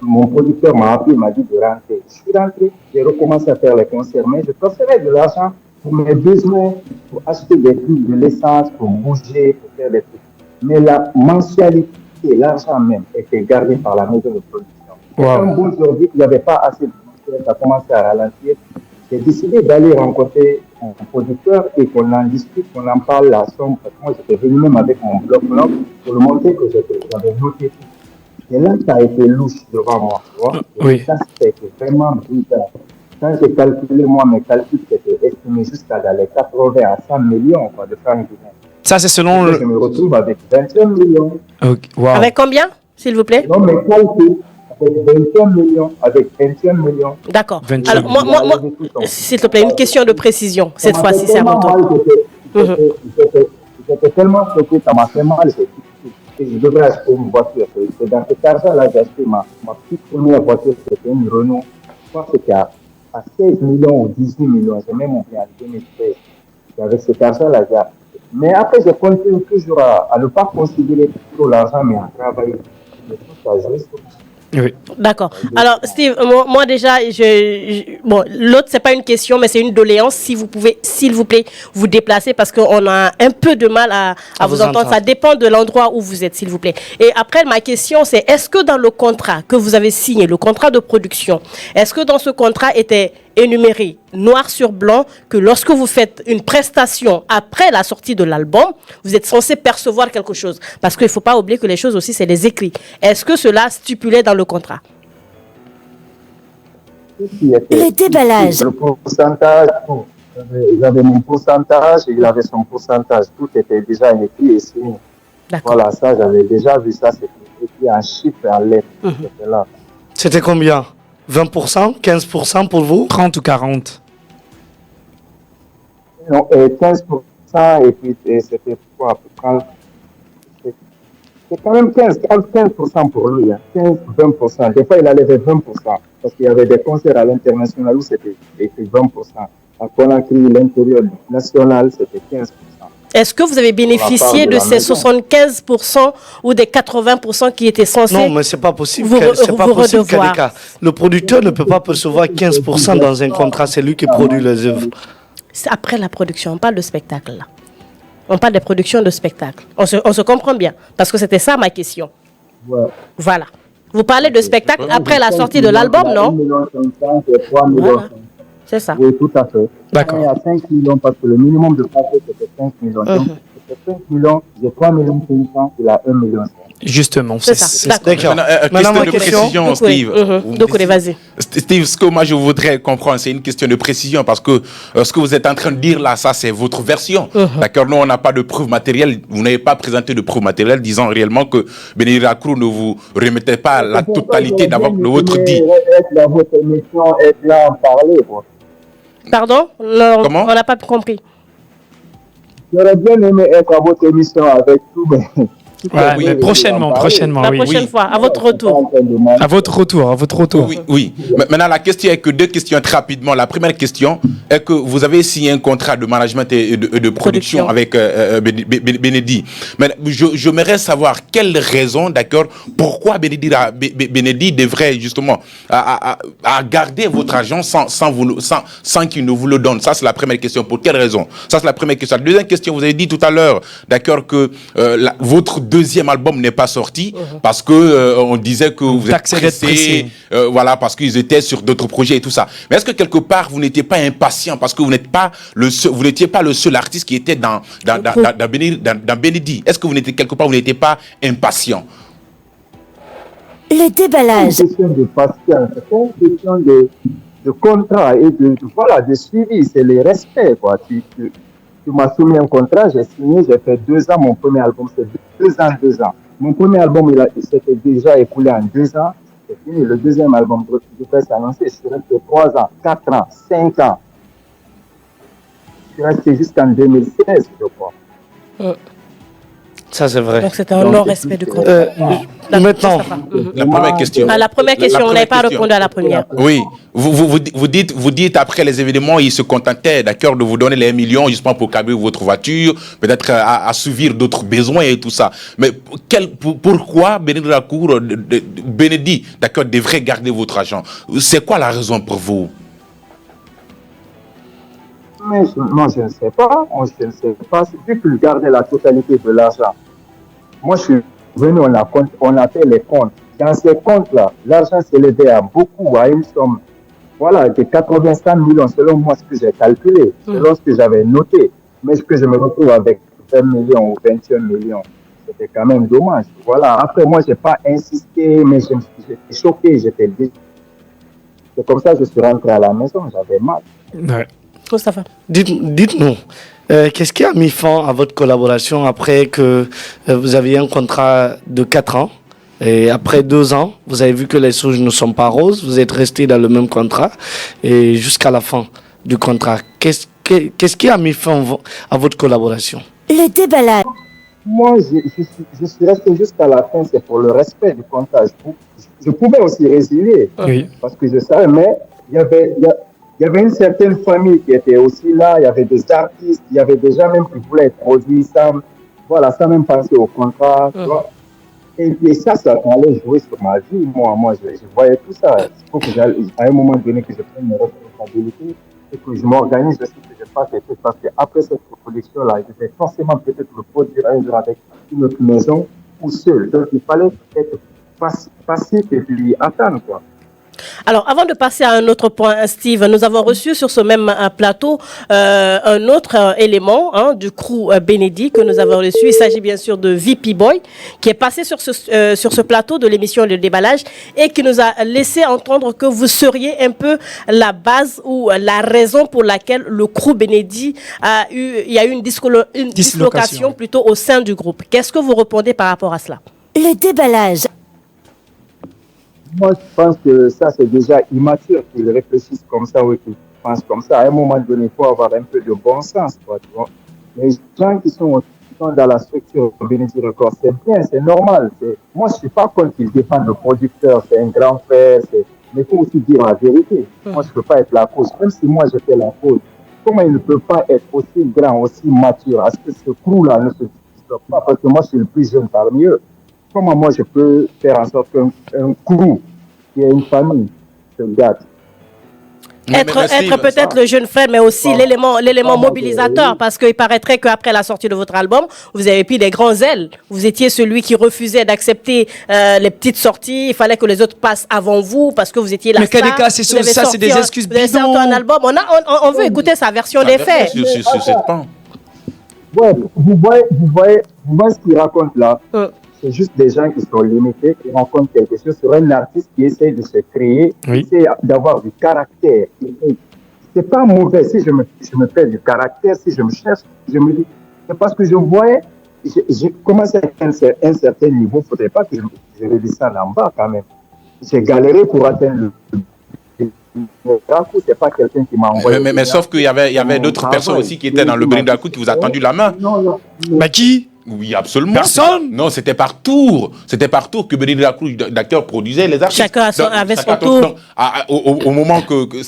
Mon producteur m'a appelé, m'a dit de rentrer. Je suis rentré, j'ai recommencé à faire les concerts, mais je transférais de l'argent pour mes besoins, pour acheter des trucs, de l'essence, pour bouger, pour faire des trucs. Mais la mensualité, l'argent même, était gardé par la maison de production. Un bon jour, vu qu'il n'y avait pas assez de concerts, ça a commencé à ralentir. J'ai décidé d'aller rencontrer un producteur et qu'on en discute, qu'on en parle la somme. Parce que moi, j'étais venu même avec mon bloc-notes pour lui montrer que j'avais noté tout. Et là, ça a été louche devant moi. Tu vois? Oui. Ça, c'était vraiment bizarre. Quand j'ai calculé, moi, mes calculs, c'était estimé jusqu'à dans les 80 à 100 millions quoi, de francs guinéens. Ça, c'est selon Je me retrouve avec 21 millions. Okay. Wow. Avec combien, s'il vous plaît? Non, mes calculs, avec 21 millions. Avec 21 millions. D'accord. Alors, moi, s'il te plaît, une question de précision. Cette fois-ci, c'est à mon tour. J'étais tellement choqué, ça m'a fait mal. Je devrais acheter une voiture. C'est dans cet argent-là que j'ai acheté ma petite première voiture. C'était une Renault. Je pense que c'était à 16 millions ou 18 millions. J'ai même oublié en 2013. Et avec cet argent-là, j'ai acheté. Mais après, je continue toujours à ne pas considérer trop l'argent, mais à travailler. Je trouve ça juste. Oui. D'accord. Alors, Steve, moi déjà, bon, l'autre, c'est pas une question, mais c'est une doléance. Si vous pouvez, s'il vous plaît, vous déplacer parce qu'on a un peu de mal à vous entendre. Ça dépend de l'endroit où vous êtes, s'il vous plaît. Et après, ma question, c'est est-ce que dans le contrat que vous avez signé, le contrat de production, est-ce que dans ce contrat était énuméré noir sur blanc que lorsque vous faites une prestation après la sortie de l'album, vous êtes censé percevoir quelque chose? Parce qu'il ne faut pas oublier que les choses aussi, c'est les écrits. Est-ce que cela stipulait dans le contrat? Le déballage. Le pourcentage, j'avais mon pourcentage et il avait son pourcentage. Tout était déjà écrit et signé. Voilà, ça, j'avais déjà vu ça. C'était écrit en chiffres et en lettres. C'était combien? 20%, 15% pour vous? 30 ou 40? Non, 15% et puis c'était quoi? C'est quand même 15% pour lui. Hein. 15-20%. Des fois, il allait vers 20%. Parce qu'il y avait des concerts à l'international où c'était 20%. À Conakry, l'intérieur national, c'était 15%. Est-ce que vous avez bénéficié de ces 75% ou des 80% qui étaient censés? Non, mais c'est pas possible. C'est pas possible, Kadeka. Le producteur ne peut pas percevoir 15% dans un contrat. C'est lui qui produit les œuvres. C'est après la production. On parle de spectacle là. On parle de production de spectacle. On se comprend bien. Parce que c'était ça ma question. Ouais. Voilà. Vous parlez de spectacle après la sortie de l'album, non? 1,5 et 3 millions. Voilà. C'est ça. Oui, tout à fait. D'accord. Il y a 5 millions parce que le minimum de paquet, c'était 5 millions. Donc, c'était 5 millions, j'ai 3 millions 500, il a 1 million. Justement, c'est ça. D'accord. Question de précision, Steve. Donc, vas-y. Steve, ce que moi je voudrais comprendre, c'est une question de précision parce que ce que vous êtes en train de dire là, ça c'est votre version. D'accord, nous on n'a pas de preuves matérielles, vous n'avez pas présenté de preuves matérielles disant réellement que Benedi Record ne vous remettait pas la totalité de votre dit. Être dans votre émission, être là en parler. Pardon? Comment? On n'a pas compris. J'aurais bien aimé être à votre émission avec tout, mais Ouais, mais prochainement, La oui. prochaine fois, à votre retour. À votre retour. Oui. Maintenant, la question est que deux questions très rapidement. La première question est que vous avez signé un contrat de management et de production avec Benedi. Mais j'aimerais savoir quelle raison, d'accord, pourquoi Benedi devrait justement à garder votre argent sans qu'il ne vous le donne. Ça, c'est la première question. Pour quelle raison? Ça, c'est la première question. La deuxième question, vous avez dit tout à l'heure, d'accord, que votre deuxième album n'est pas sorti parce que on disait que vous êtes pressé, voilà, parce qu'ils étaient sur d'autres projets et tout ça. Mais est-ce que quelque part vous n'étiez pas impatient parce que vous n'étiez pas le seul artiste qui était dans Benedi? Est-ce que vous n'étiez quelque part vous n'étiez pas impatient? Le déballage. C'est une question de patience, c'est une question de contrat et de suivi, c'est le respect, quoi. Tu m'as soumis un contrat, j'ai signé, j'ai fait 2 ans, mon premier album, c'est 2 ans. Mon premier album, il s'était déjà écoulé en 2 ans, c'est fini. Le deuxième album, je peux s'annoncer, je suis resté 3 ans, 4 ans, 5 ans. Je suis resté jusqu'en 2016, je crois. Ça, c'est vrai. Donc, c'est un non-respect du contrat. Maintenant, La première question. La première question, vous n'avez pas répondu à la première. Oui, vous dites après les événements, ils se contentaient, d'accord, de vous donner les 1 million justement pour cabrer votre voiture, peut-être à assouvir d'autres besoins et tout ça. Mais pourquoi Benedi, d'accord, devrait garder votre argent? C'est quoi la raison pour vous? Mais moi, je ne sais pas. C'est plus qu'il gardait la totalité de l'argent. Moi, je suis venu, on a fait les comptes. Dans ces comptes-là, l'argent s'élevait à beaucoup, à une somme, voilà, de 85 millions, selon moi, ce que j'ai calculé, selon ce que j'avais noté. Mais ce que je me retrouve avec 20 millions ou 21 millions, c'était quand même dommage. Voilà. Après, moi, je n'ai pas insisté, mais j'étais choqué, c'est comme ça que je suis rentré à la maison, j'avais mal. Ouais. Moustapha. Dites-nous, qu'est-ce qui a mis fin à votre collaboration après que vous aviez un contrat de 4 ans et après 2 ans, vous avez vu que les choses ne sont pas roses, vous êtes resté dans le même contrat et jusqu'à la fin du contrat. Qu'est-ce qui a mis fin à votre collaboration? Le déballage. Moi, je suis resté jusqu'à la fin, c'est pour le respect du contrat. Je pouvais aussi résilier, parce que je savais, mais il y avait une certaine famille qui était aussi là, il y avait des artistes, il y avait des gens même qui voulaient être produits sans même penser au contrat. Tu vois. Et ça allait jouer sur ma vie. Moi, je voyais tout ça. Il faut que à un moment donné que je prenne mes responsabilités et que je m'organise aussi, que je fasse des trucs. Parce qu'après cette production-là, je vais forcément peut-être le produire un jour avec une autre maison ou seul. Donc, il fallait être patient et puis attendre, quoi. Alors, avant de passer à un autre point, Steve, nous avons reçu sur ce même plateau un autre élément du crew Benedi que nous avons reçu. Il s'agit bien sûr de VP Boy, qui est passé sur ce plateau de l'émission Le Déballage et qui nous a laissé entendre que vous seriez un peu la base ou la raison pour laquelle le crew Benedi il y a eu une dislocation plutôt au sein du groupe. Qu'est-ce que vous répondez par rapport à cela? Le déballage. Moi, je pense que ça, c'est déjà immature qu'ils réfléchissent comme ça ou qu'ils pensent comme ça. À un moment donné, il faut avoir un peu de bon sens, quoi, tu vois. Les gens qui sont dans la structure Benedi Records, c'est bien, c'est normal. Moi, je ne suis pas contre qu'ils défendent le producteur, c'est un grand frère, mais il faut aussi dire la vérité. Moi, je ne peux pas être la cause. Même si moi, j'étais la cause, comment il ne peut pas être aussi grand, aussi mature? Est-ce que ce crew-là ne se disloque pas? Parce que moi, je suis le plus jeune parmi eux. Comment moi je peux faire en sorte qu'un crew qui est une famille se gâte? Être peut-être le jeune frère, mais aussi l'élément mobilisateur, parce qu'il paraîtrait qu'après la sortie de votre album, vous avez pris des grands ailes. Vous étiez celui qui refusait d'accepter les petites sorties. Il fallait que les autres passent avant vous, parce que vous étiez la star. Mais ça, c'est des excuses bidons. Vous avez sorti un album. On veut écouter sa version des faits. Ouais, vous voyez ce qu'il raconte là. C'est juste des gens qui sont limités, qui rencontrent quelque chose sur un artiste qui essaie de se créer, qui essaie d'avoir du caractère. C'est pas mauvais si je me fais du caractère, si je me cherche, je me dis, c'est parce que je voyais, j'ai commencé à un certain niveau, il ne faudrait pas que je redescende en bas quand même. J'ai galéré pour atteindre c'est pas quelqu'un qui m'a envoyé. Mais sauf qu'il y avait d'autres personnes aussi qui étaient dans le Brindakou qui vous a tendu la main. Non. Bah qui? Oui, absolument. Personne. Non, c'était par tour. C'était par tour que Benedict Lacroix, d'acteurs, produisait les artistes. Chacun avait son tour. Donc, au moment que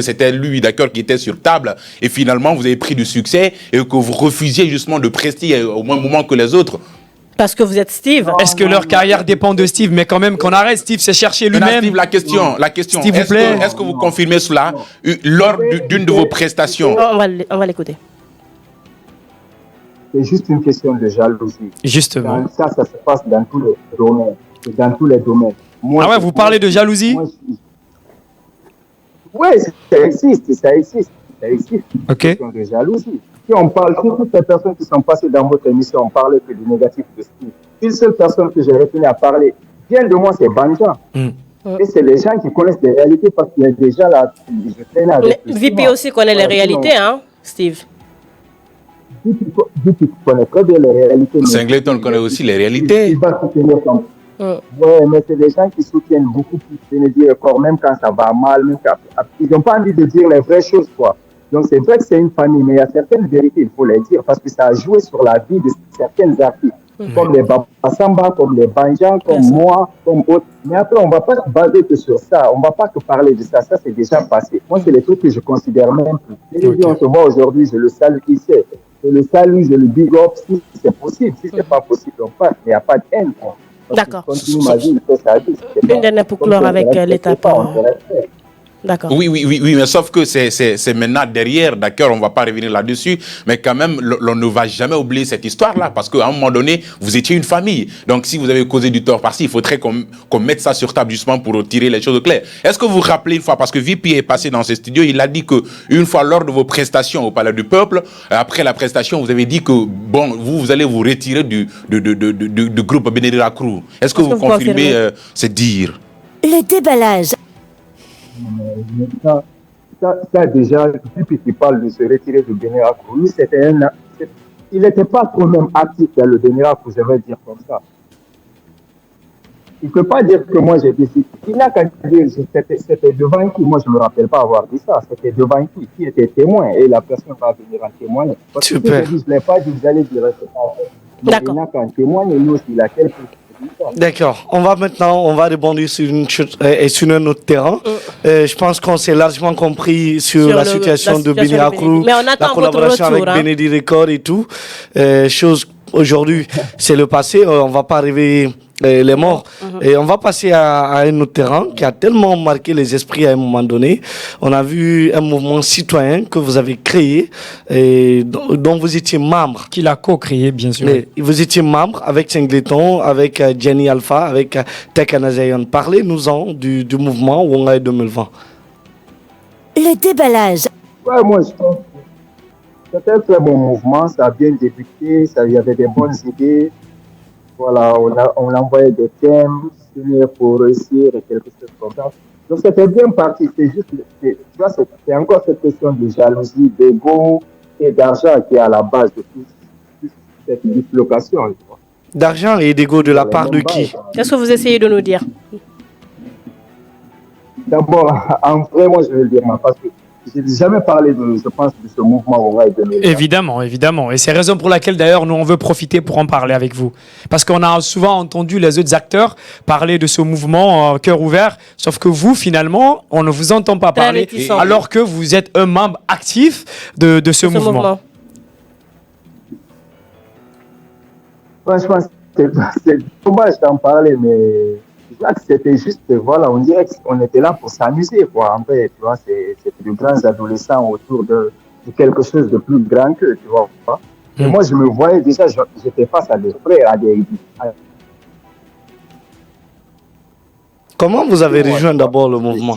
c'était lui, d'accord, qui était sur table, et finalement, vous avez pris du succès et que vous refusiez justement de prester au même moment que les autres. Parce que vous êtes Steve. Est-ce que leur carrière dépend de Steve? Mais quand même, qu'on arrête, Steve s'est cherché lui-même. Steve, la question, S'il vous plaît. est-ce que vous confirmez cela lors d'une de vos prestations? On va l'écouter. C'est juste une question de jalousie. Justement. Ça se passe dans tous les domaines. Dans tous les domaines. Moi, vous parlez de jalousie? Oui, ça existe. Ok. C'est une question de jalousie. Si on parle, si toutes les personnes qui sont passées dans votre émission ont parlé que du négatif de Steve, une seule personne que j'ai retenu à parler, bien de moi, c'est Banja. Et c'est les gens qui connaissent les réalités parce qu'il y a déjà là. VP aussi connaît les réalités, hein, Steve? VP connaît très bien les réalités. Singleton connaît aussi les réalités. Il va soutenir comme. Oui, mais c'est des gens qui soutiennent beaucoup plus Benedict Records, même quand ça va mal, ils n'ont pas envie de dire les vraies choses, quoi. Donc c'est vrai que c'est une famille, mais il y a certaines vérités, il faut les dire, parce que ça a joué sur la vie de certains artistes, comme les Baba Samba, comme les Banjan, comme moi, comme autres. Mais après, on ne va pas se baser que sur ça, on ne va pas que parler de ça, ça c'est déjà passé. Moi, c'est les trucs que je considère même plus. On se voit aujourd'hui, je le salue ici, je le salue, je le big up, si c'est possible, si ce n'est pas possible, on passe, mais il n'y a pas de haine, quoi. D'accord. Ma vie, il fait sa vie. Une dernière pour clore avec l'étape. D'accord. Oui, mais sauf que c'est maintenant derrière, d'accord, on ne va pas revenir là-dessus, mais quand même, l'on ne va jamais oublier cette histoire-là, parce qu'à un moment donné, vous étiez une famille. Donc, si vous avez causé du tort par-ci, il faudrait qu'on mette ça sur table, justement, pour tirer les choses claires. Est-ce que vous vous rappelez une fois, parce que VP est passé dans ce studio, il a dit que une fois lors de vos prestations au Palais du Peuple, après la prestation, vous avez dit que, bon, vous allez vous retirer du groupe Benedict Lacroix. Est-ce que vous confirmez ce dire? Le déballage. Ça déjà, depuis qu'il parle de se retirer de Benedict Lacroix, lui, il n'était pas quand même actif dans le Benedict Lacroix, je vais dire comme ça. Il ne peut pas dire que moi j'ai décidé. Il n'a qu'à dire, c'était devant qui, moi je ne me rappelle pas avoir dit ça, c'était devant qui était témoin, et la personne va venir en témoigner. Parce que si je ne l'ai pas dit, vous allez dire, c'est pas vrai. D'accord. Il n'a qu'à témoigner, lui aussi, il a quelque chose. D'accord. On va rebondir sur une chose et sur un autre terrain. Je pense qu'on s'est largement compris sur la situation de Benedict Lacroix, la collaboration avec Benedict Records et tout. Chose aujourd'hui, c'est le passé. On va pas arriver les morts. Et on va passer à un autre terrain qui a tellement marqué les esprits à un moment donné. On a vu un mouvement citoyen que vous avez créé et dont vous étiez membre. Qu'il a co-créé, bien sûr. Et vous étiez membre avec Singleton, avec Jenny Alpha, avec Tekana Zion. Parlez-nous-en du mouvement Wongaï 2020. Le déballage. Ouais, moi je pense que c'était un très bon mouvement, ça a bien débuté, il y avait des bonnes idées. Voilà, on envoyait des thèmes pour réussir et quelque chose comme ça. Donc c'était bien parti, c'est encore cette question de jalousie, d'ego et d'argent qui est à la base de toute cette dislocation. D'argent et d'ego de la part de qui? Qu'est-ce que vous essayez de nous dire? D'abord, en vrai, moi je vais le dire, parce que je n'ai jamais parlé de ce mouvement Wongaï 2020. Évidemment. Et c'est la raison pour laquelle, d'ailleurs, nous, on veut profiter pour en parler avec vous. Parce qu'on a souvent entendu les autres acteurs parler de ce mouvement cœur ouvert, sauf que vous, finalement, on ne vous entend pas parler, alors que vous êtes un membre actif de ce mouvement. Franchement, c'est dommage d'en parler, mais c'était juste, voilà, on dirait qu'on était là pour s'amuser, quoi. En fait, tu vois, c'est de grands adolescents autour de quelque chose de plus grand qu'eux, tu vois. Et moi, je me voyais déjà, j'étais face à des frères, à des... Comment vous avez rejoint d'abord le mouvement?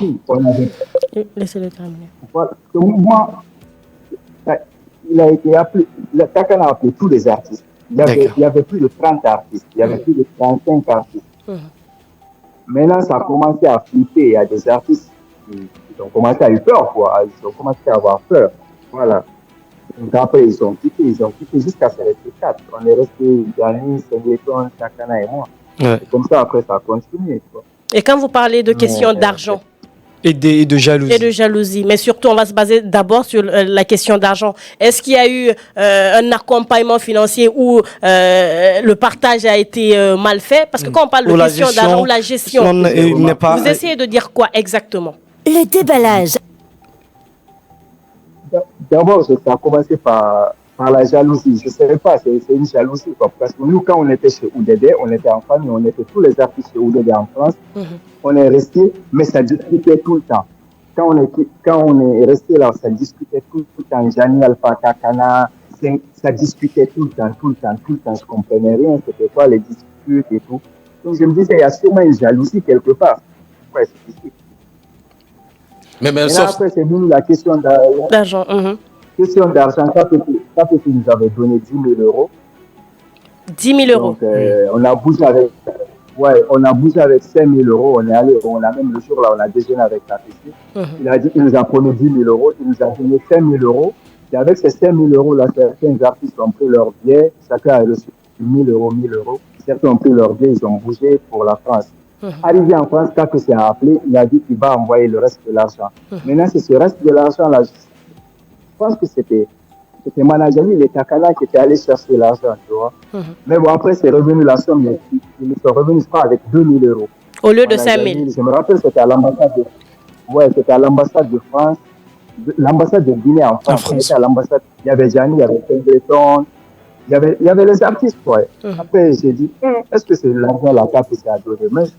Laissez-le terminer. Ce mouvement, il a été appelé, Takana a appelé tous les artistes. Il y avait plus de 30 artistes, il y avait plus de 35 artistes. Maintenant, ça a commencé à flipper. Il y a des artistes qui ont commencé à avoir peur, quoi. Ils ont commencé à avoir peur. Voilà. Donc après, ils ont quitté jusqu'à se rester 4. On est resté Yannis, Singleton, Takana et moi. Ouais. Et comme ça, après, ça a continué, quoi. Et quand vous parlez de questions d'argent, Et de jalousie. Et de jalousie. Mais surtout, on va se baser d'abord sur la question d'argent. Est-ce qu'il y a eu un accompagnement financier où le partage a été mal fait? Parce que quand on parle de question d'argent ou la gestion, vous essayez de dire quoi exactement? Le déballage. D'abord, ça a commencé par la jalousie. Je ne savais pas, c'est une jalousie. Quoi. Parce que nous, quand on était chez ODD, on était en famille, on était tous les artistes chez ODD en France. On est resté, mais ça discutait tout le temps. Quand on est resté là, ça discutait tout le temps. Gianni Alpha, Takana, ça discutait tout le temps. Je ne comprenais rien. C'était quoi les disputes et tout. Donc je me disais, il y a sûrement une jalousie quelque part. Ouais, c'est difficile. Mais là, après, c'est venu la question d'argent. Question d'argent. Quand nous avait donné 10 000 euros. 10 000 euros. Donc, on a bougé avec. Ouais, on a bougé avec 5 000 euros. On est allé, même le jour là, on a déjeuné avec la PC. Il a dit qu'il nous a promis 10 000 euros. Il nous a donné 5 000 euros. Et avec ces 5 000 euros là, certains artistes ont pris leur billet. Chacun a reçu 1 000 euros, 1 000 euros. Certains ont pris leur billet, ils ont bougé pour la France. Arrivé en France, quand il s'est appelé, il a dit qu'il va envoyer le reste de l'argent. Maintenant, c'est ce reste de l'argent là. Je pense que c'était Manajami, les Takana qui étaient allés chercher l'argent, tu vois. Mais bon, après, c'est revenu la somme. Ils sont revenus, je crois, avec 2 000 euros. Au lieu de 5 000. Je me rappelle, c'était à l'ambassade de France, l'ambassade de Guinée en France. On était à l'ambassade. Il y avait Gianni, il y avait Singleton, il y avait les artistes, quoi. Après, j'ai dit, est-ce que c'est l'argent la CAP qui a donné? Mais je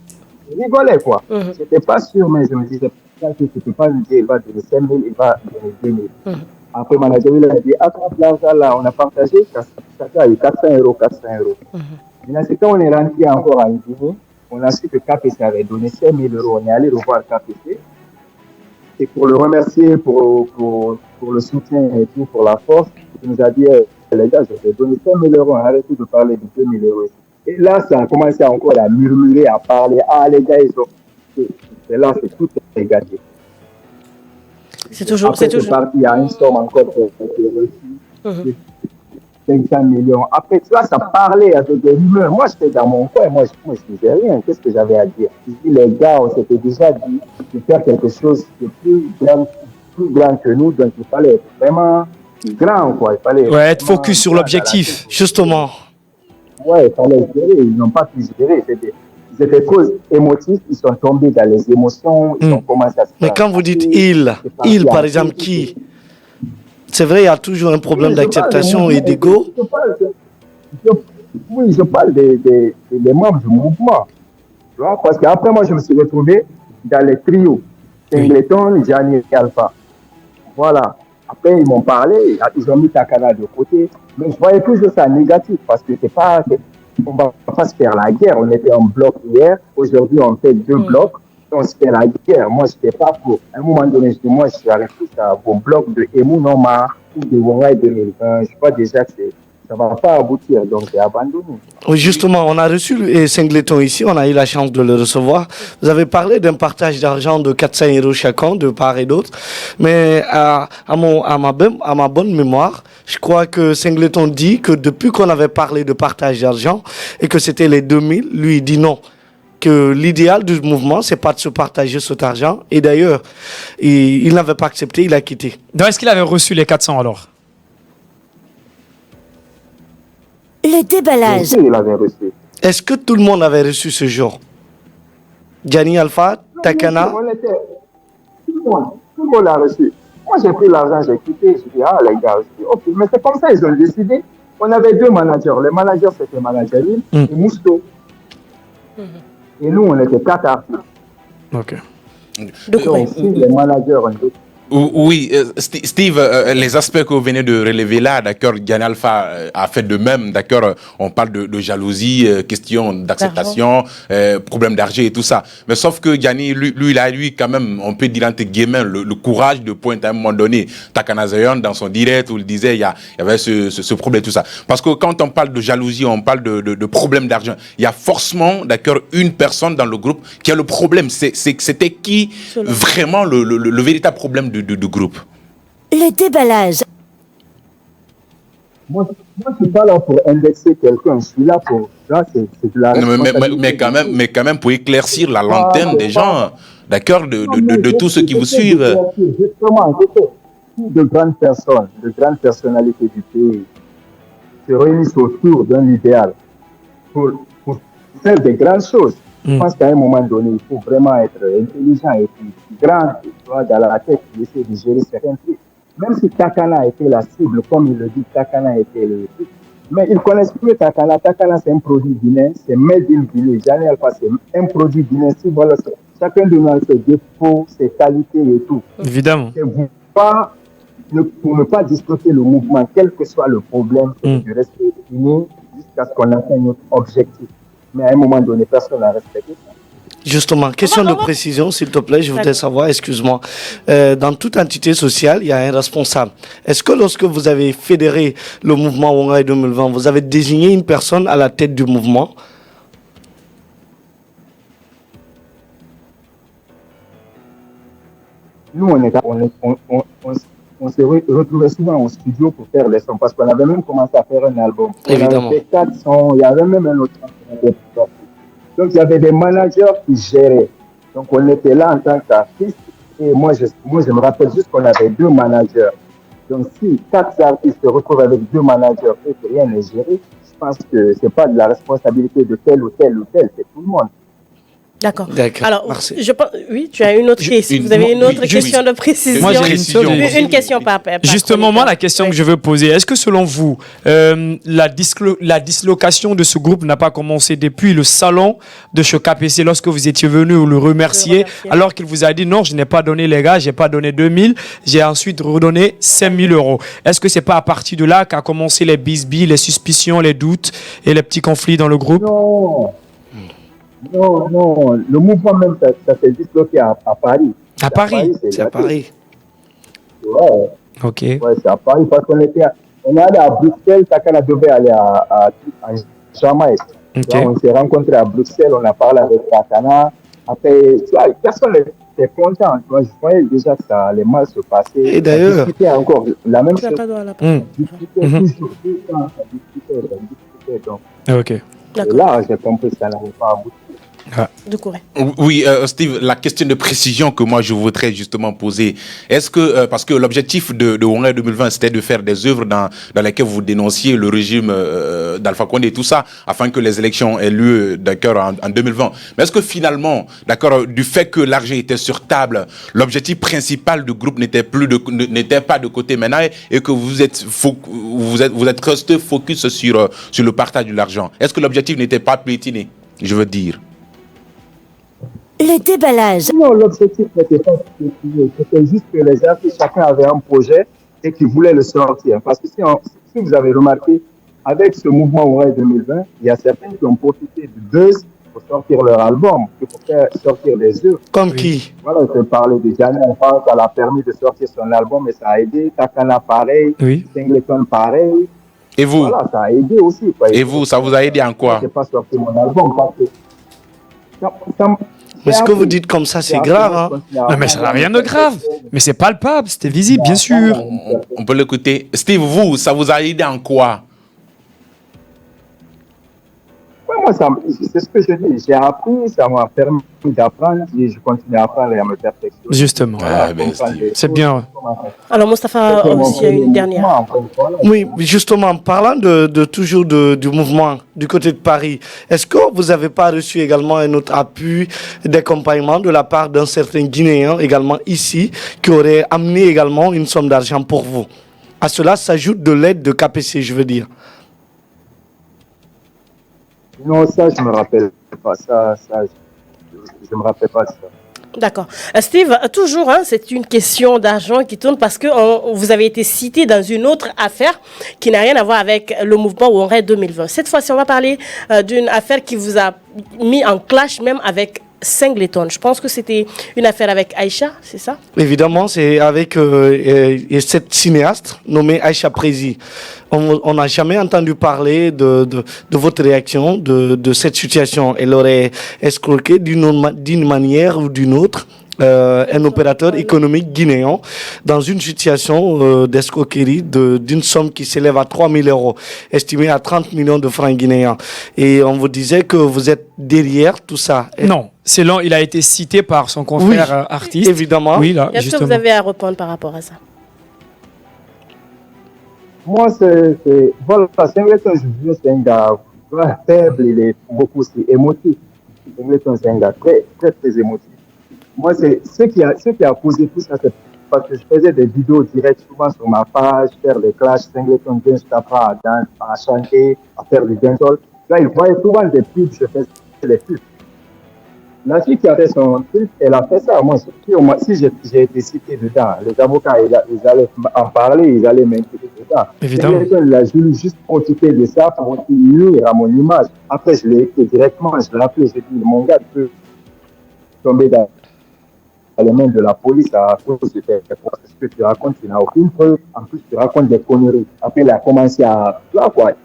rigolais, quoi. Je n'étais pas sûr, mais je me disais, je ne peux pas lui dire, il va donner 5 000, il va donner 2 000. Après, mon manager, il a dit, attrape l'argent là, on a partagé, chacun a eu 400 euros. Maintenant, c'est quand on est rentré encore en Guinée, on a su que KPC avait donné 5 000 euros. On est allé revoir KPC. Et pour le remercier pour le soutien et tout, pour la force, il nous a dit, les gars, je vais donner 5 000 euros, arrêtez de parler de 2 000 euros. Et là, ça a commencé encore à murmurer, à parler. Ah, les gars, ils ont. Et là, c'est tout négatif. C'est toujours. Parti, il y a une somme encore pour reçu. 500 millions. Après, tu vois, ça parlait avec des rumeurs. Moi, j'étais dans mon coin. Moi, je ne disais rien. Qu'est-ce que j'avais à dire? Je dis, les gars, on s'était déjà dit de faire quelque chose de plus grand que nous. Donc, il fallait être vraiment grand, quoi. Il fallait être focus sur l'objectif, justement. Ouais, il fallait gérer. Ils n'ont pas pu gérer. Ils étaient trop émotifs. Ils sont tombés dans les émotions. Ils ont commencé à se Mais quand vous dites il, par exemple, qui? C'est vrai, il y a toujours un problème d'acceptation et d'ego. Oui, je parle des membres du mouvement. Tu vois, parce qu'après, moi, je me suis retrouvé dans les trios. Singleton, Gianni Alpha. Voilà. Après, ils m'ont parlé, ils ont mis Takana de côté. Mais je voyais toujours ça négatif parce que c'est pas. On ne va pas se faire la guerre. On était en bloc hier. Aujourd'hui, on fait 2 blocs. On se fait la guerre. Moi, je n'étais pas pour. À un moment donné, je dis, moi, je suis arrivé à vos blocs de Emou Noma ou de Wongai 2020. Je vois déjà que ça ne va pas aboutir. Donc, j'ai abandonné. Oui, justement, on a reçu Singleton ici. On a eu la chance de le recevoir. Vous avez parlé d'un partage d'argent de 400 euros chacun, de part et d'autre. Mais à ma bonne mémoire, je crois que Singleton dit que depuis qu'on avait parlé de partage d'argent et que c'était les 2000, lui, il dit non. Que l'idéal du mouvement, c'est pas de se partager cet argent. Et d'ailleurs, il n'avait pas accepté, il a quitté. Donc, est-ce qu'il avait reçu les 400 alors? Le déballage. Il avait reçu. Est-ce que tout le monde avait reçu ce jour? Gianni Alpha, Takana? Tout le monde a reçu. Moi, j'ai pris l'argent, j'ai quitté. Je dis, ah, les gars, ok. Mais c'est comme ça, ils ont décidé. On avait 2 managers. Le manager, c'était Managerine et Mousto. Et nous, on était 4 artistes. Ok. Donc, les managers ont dit. Oui, Steve, les aspects que vous venez de relever là, d'accord, Gianni Alpha a fait de même, d'accord, on parle de jalousie, question d'acceptation, problème d'argent et tout ça. Mais sauf que Gianni, lui, il a quand même, on peut dire entre guillemets, le courage de pointer à un moment donné Takana Zion dans son direct où il disait il y avait ce problème, tout ça. Parce que quand on parle de jalousie, on parle de problème d'argent, il y a forcément, d'accord, une personne dans le groupe qui a le problème. C'était qui vraiment le véritable problème du groupe? Le déballage. Moi, je ne suis pas là pour indexer quelqu'un. Je suis là pour. Là, c'est de la mais quand même, pour éclaircir la lanterne des gens. d'accord, de tous ceux qui vous suivent. Justement, de grandes personnes, de grandes personnalités du pays se réunissent autour d'un idéal pour faire des grandes choses. Je pense qu'à un moment donné, il faut vraiment être intelligent et puis grand, dans la tête, pour essayer de gérer certains trucs. Même si Takana était la cible, comme il le dit, Takana était le truc. Mais ils connaissent plus Takana. Takana, c'est un produit guinéen, c'est made in Guinée. Jamais Alpha, c'est un produit guinéen. Si voilà, chacun de nous a ses défauts, ses qualités et tout. Évidemment. Pour ne pas discuter le mouvement, quel que soit le problème, de rester uni jusqu'à ce qu'on atteigne notre objectif. Mais à un moment donné, personne n'a respecté ça. Justement, question de précision, s'il te plaît, je voudrais savoir, excuse-moi, dans toute entité sociale, il y a un responsable. Est-ce que lorsque vous avez fédéré le mouvement Wongaï 2020, vous avez désigné une personne à la tête du mouvement? Nous, on s'est retrouvés souvent en studio pour faire les sons, parce qu'on avait même commencé à faire un album. Évidemment. On avait fait 4 sons, il y avait même un autre son. Donc, il y avait des managers qui géraient. Donc, on était là en tant qu'artistes. Et moi, je me rappelle juste qu'on avait 2 managers. Donc, si 4 artistes se retrouvent avec 2 managers et que rien n'est géré, je pense que ce n'est pas de la responsabilité de tel ou tel ou tel, c'est tout le monde. D'accord. Alors, merci. Je pense, oui, tu as une autre question. Vous avez une autre question de précision. Moi, j'ai une question par justement, moi, la question que je veux poser, est-ce que selon vous, la dislocation de ce groupe n'a pas commencé depuis le salon de KPC lorsque vous étiez venu le remercier, alors qu'il vous a dit non, je n'ai pas donné les gars, j'ai pas donné 2000, j'ai ensuite redonné 5000 euros. Est-ce que c'est pas à partir de là qu'a commencé les bisbilles, les suspicions, les doutes et les petits conflits dans le groupe? Non, le mouvement même, ça s'est disloqué à Paris. À Paris? C'est à Paris. Ouais. Ok. Ouais, c'est à Paris parce qu'on est allé à Bruxelles, Takana devait aller à Jamaïque. Okay. On s'est rencontrés à Bruxelles, on a parlé avec Takana. Après, tu vois, personne n'était content. Tu vois, je voyais déjà que ça allait mal se passer. Et d'ailleurs, discuter encore la même chose. Discuter toujours, discuter. Donc, Ok. et là, j'ai compris que ça n'avait pas abouti. De Corée. Oui, Steve, la question de précision que moi je voudrais justement poser, est-ce que, parce que l'objectif de Wongaï 2020, c'était de faire des œuvres dans lesquelles vous dénonciez le régime d'Alpha Condé et tout ça, afin que les élections aient lieu, d'accord, en 2020. Mais est-ce que finalement, d'accord, du fait que l'argent était sur table, l'objectif principal du groupe n'était pas de côté maintenant et que vous êtes resté focus sur le partage de l'argent? Est-ce que l'objectif n'était pas piétiné, je veux dire? Le déballage. Non, l'objectif n'était pas de c'était juste que les artistes, chacun avait un projet et qui voulait le sortir. Parce que si vous avez remarqué, avec ce mouvement Wongaï 2020, il y a certains qui ont profité de buzz pour sortir leur album, pour faire sortir les œuvres. Comme qui? Voilà, je parlais de Janet, ça l'a permis de sortir son album et ça a aidé. Takana pareil, Singleton pareil. Et vous? Voilà, ça a aidé aussi. Quoi. Et vous, ça vous a aidé en quoi? Je n'ai pas sorti mon album parce que mais ce que vous dites comme ça, c'est grave. Hein? Non, mais ça n'a rien de grave. Mais c'est palpable, c'était visible, bien sûr. On peut l'écouter. Steve, vous, ça vous a aidé en quoi? Ouais, moi, c'est ce que je dis. J'ai appris, ça m'a permis d'apprendre et je continue à apprendre et à me perfectionner. Justement. Ah, ben, c'est bien. Alors, Moustapha, aussi, une dernière. Oui, justement, parlant toujours du mouvement du côté de Paris, est-ce que vous n'avez pas reçu également un autre appui d'accompagnement de la part d'un certain Guinéen également ici qui aurait amené également une somme d'argent pour vous? À cela s'ajoute de l'aide de KPC, je veux dire. Non, ça, je ne me rappelle pas. Je me rappelle pas de ça. D'accord. Steve, toujours, hein, c'est une question d'argent qui tourne parce que vous avez été cité dans une autre affaire qui n'a rien à voir avec le mouvement Wongaï 2020. Cette fois-ci, on va parler d'une affaire qui vous a mis en clash même avec Singleton. Je pense que c'était une affaire avec Aïcha, c'est ça? Évidemment, c'est avec cette cinéaste nommée Aïcha Prési. On n'a jamais entendu parler de votre réaction de cette situation. Elle aurait escroqué d'une manière ou d'une autre un opérateur économique guinéen dans une situation d'escroquerie d'une somme qui s'élève à 3 000 euros, estimée à 30 millions de francs guinéens. Et on vous disait que vous êtes derrière tout ça. Non, il a été cité par son confrère artiste. Évidemment. Oui, là, Est-ce que vous avez à répondre par rapport à ça? Moi, voilà, Singleton, c'est un gars faible, il est beaucoup aussi émotif. Singleton, c'est un gars très, très, très émotif. Moi, c'est ce qui a causé tout ça, c'est parce que je faisais des vidéos directes souvent sur ma page, faire des clashs, Singleton Dance, à chanter, à faire du dancehall. Là, il voyait souvent des pubs, je faisais des pubs. La fille qui a fait son truc, elle a fait ça. Moi, si j'ai été cité dedans, les avocats, ils allaient en parler, ils allaient m'impliquer dedans. Évidemment. Il a juste profité de ça pour nuire à mon image. Après, je l'ai écrit directement, je l'ai appelé, j'ai dit, mon gars, tu peux tomber dans les mains de la police à cause de ce que tu racontes, tu n'as aucune preuve. En plus, tu racontes des conneries. Après, il a commencé à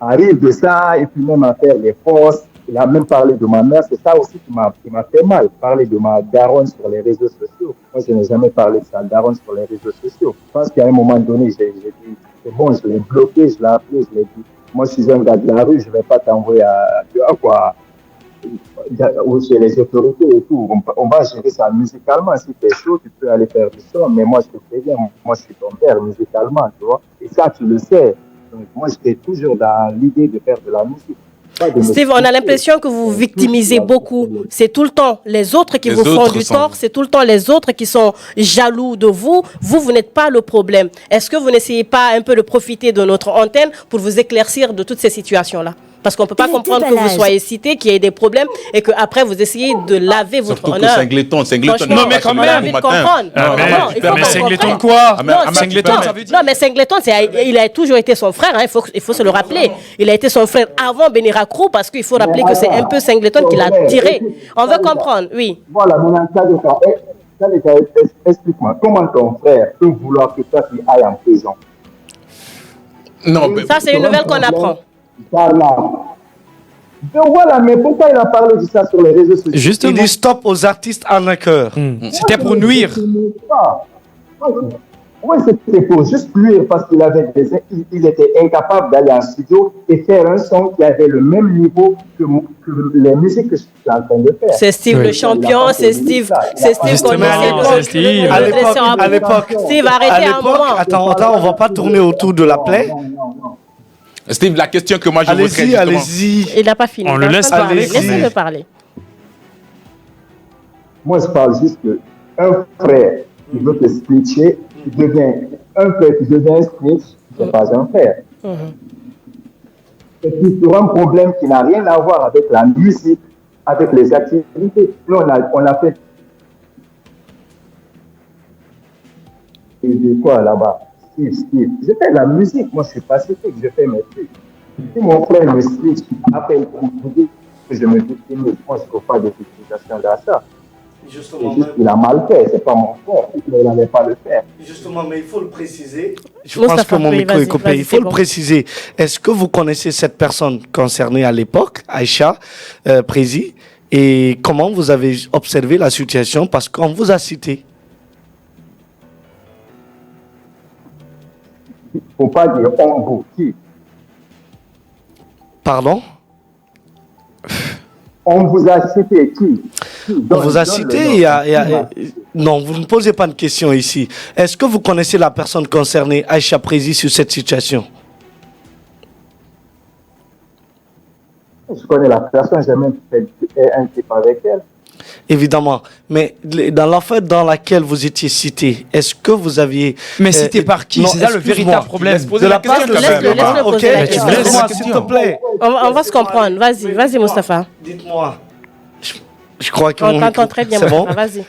rire de ça et puis même à faire les fausses. Il a même parlé de ma mère. C'est ça aussi qui m'a fait mal. Parler de ma daronne sur les réseaux sociaux. Moi, je n'ai jamais parlé de sa daronne sur les réseaux sociaux. Je pense qu'à un moment donné, j'ai dit, c'est bon, je l'ai bloqué, je l'ai appelé, je l'ai dit, moi, je suis un gars de la rue, je ne vais pas t'envoyer ou chez les autorités et tout. On va gérer ça musicalement. Si tu es chaud, tu peux aller faire du son. Mais moi, je te préviens, moi, je suis ton père musicalement, tu vois. Et ça, tu le sais. Donc, moi, j'étais toujours dans l'idée de faire de la musique. Steve, on a l'impression que vous victimisez beaucoup. C'est tout le temps les autres qui vous font du tort. C'est tout le temps les autres qui sont jaloux de vous. Vous n'êtes pas le problème. Est-ce que vous n'essayez pas un peu de profiter de notre antenne pour vous éclaircir de toutes ces situations-là? Parce qu'on ne peut pas comprendre que vous soyez cité, qu'il y ait des problèmes et qu'après vous essayez de laver votre honneur. Singleton, non, mais quand même. Mais Singleton quoi? Non, mais Singleton, il a toujours été son frère, hein, il faut se le rappeler. Il a été son frère avant Benirakrou parce qu'il faut rappeler que c'est un peu Singleton qui l'a tiré. On veut comprendre, oui. Voilà, mon explique-moi, comment ton frère peut vouloir que toi tu ailles en prison? Non, mais ça, c'est une nouvelle qu'on apprend. Voilà. Donc voilà, mais pourquoi il a parlé de ça sur les réseaux sociaux? Justement. Il dit stop aux artistes arnaqueurs. C'était pour nuire. Oui, c'était pour juste nuire parce il était incapable d'aller en studio et faire un son qui avait le même niveau que les musiques que je suis en train de faire. C'est Steve le champion, c'est Steve qu'on essaie à l'époque. Steve, arrêtez un moment. Attends, on va pas tourner autour de la plaie. Steve, la question que moi je voudrais justement... Allez-y. Il n'a pas fini. On le laisse parler. Laissez-le parler. Moi, je parle juste qu'un frère qui veut te snitcher, un frère qui devient un snitch, c'est pas un frère. C'est toujours un problème qui n'a rien à voir avec la musique, avec les activités. Nous, on a fait... Et de quoi là-bas? Steve. Je fais de la musique, moi je suis pacifique, je fais mes trucs. Si mon frère me snitch, appelle pour me dire que je me victimise, moi je ne trouve pas de victimisation dans ça. Justement, il a mal fait, c'est pas mon frère, il n'allait pas le faire. Justement, mais il faut le préciser. Je pense que mon micro est coupé. Il faut le préciser. Est-ce que vous connaissez cette personne concernée à l'époque, Aïcha Prési, et comment vous avez observé la situation? Parce qu'on vous a cité. Il ne faut pas dire on vous qui. Pardon? On vous a cité qui? On vous a cité, non, vous ne posez pas de question ici. Est-ce que vous connaissez la personne concernée, Aïcha Prési, sur cette situation? Je connais la personne, j'ai même fait un clip avec elle. Évidemment, mais dans l'affaire dans laquelle vous étiez cité, est-ce que vous aviez... Mais cité par qui? C'est ça le véritable problème. De la part de laisse-le poser la question. Laisse-moi, s'il te plaît. On va se comprendre. Vas-y, Moustapha. Dites-moi. Je crois que on t'entend très bien, Moustapha. Vas-y.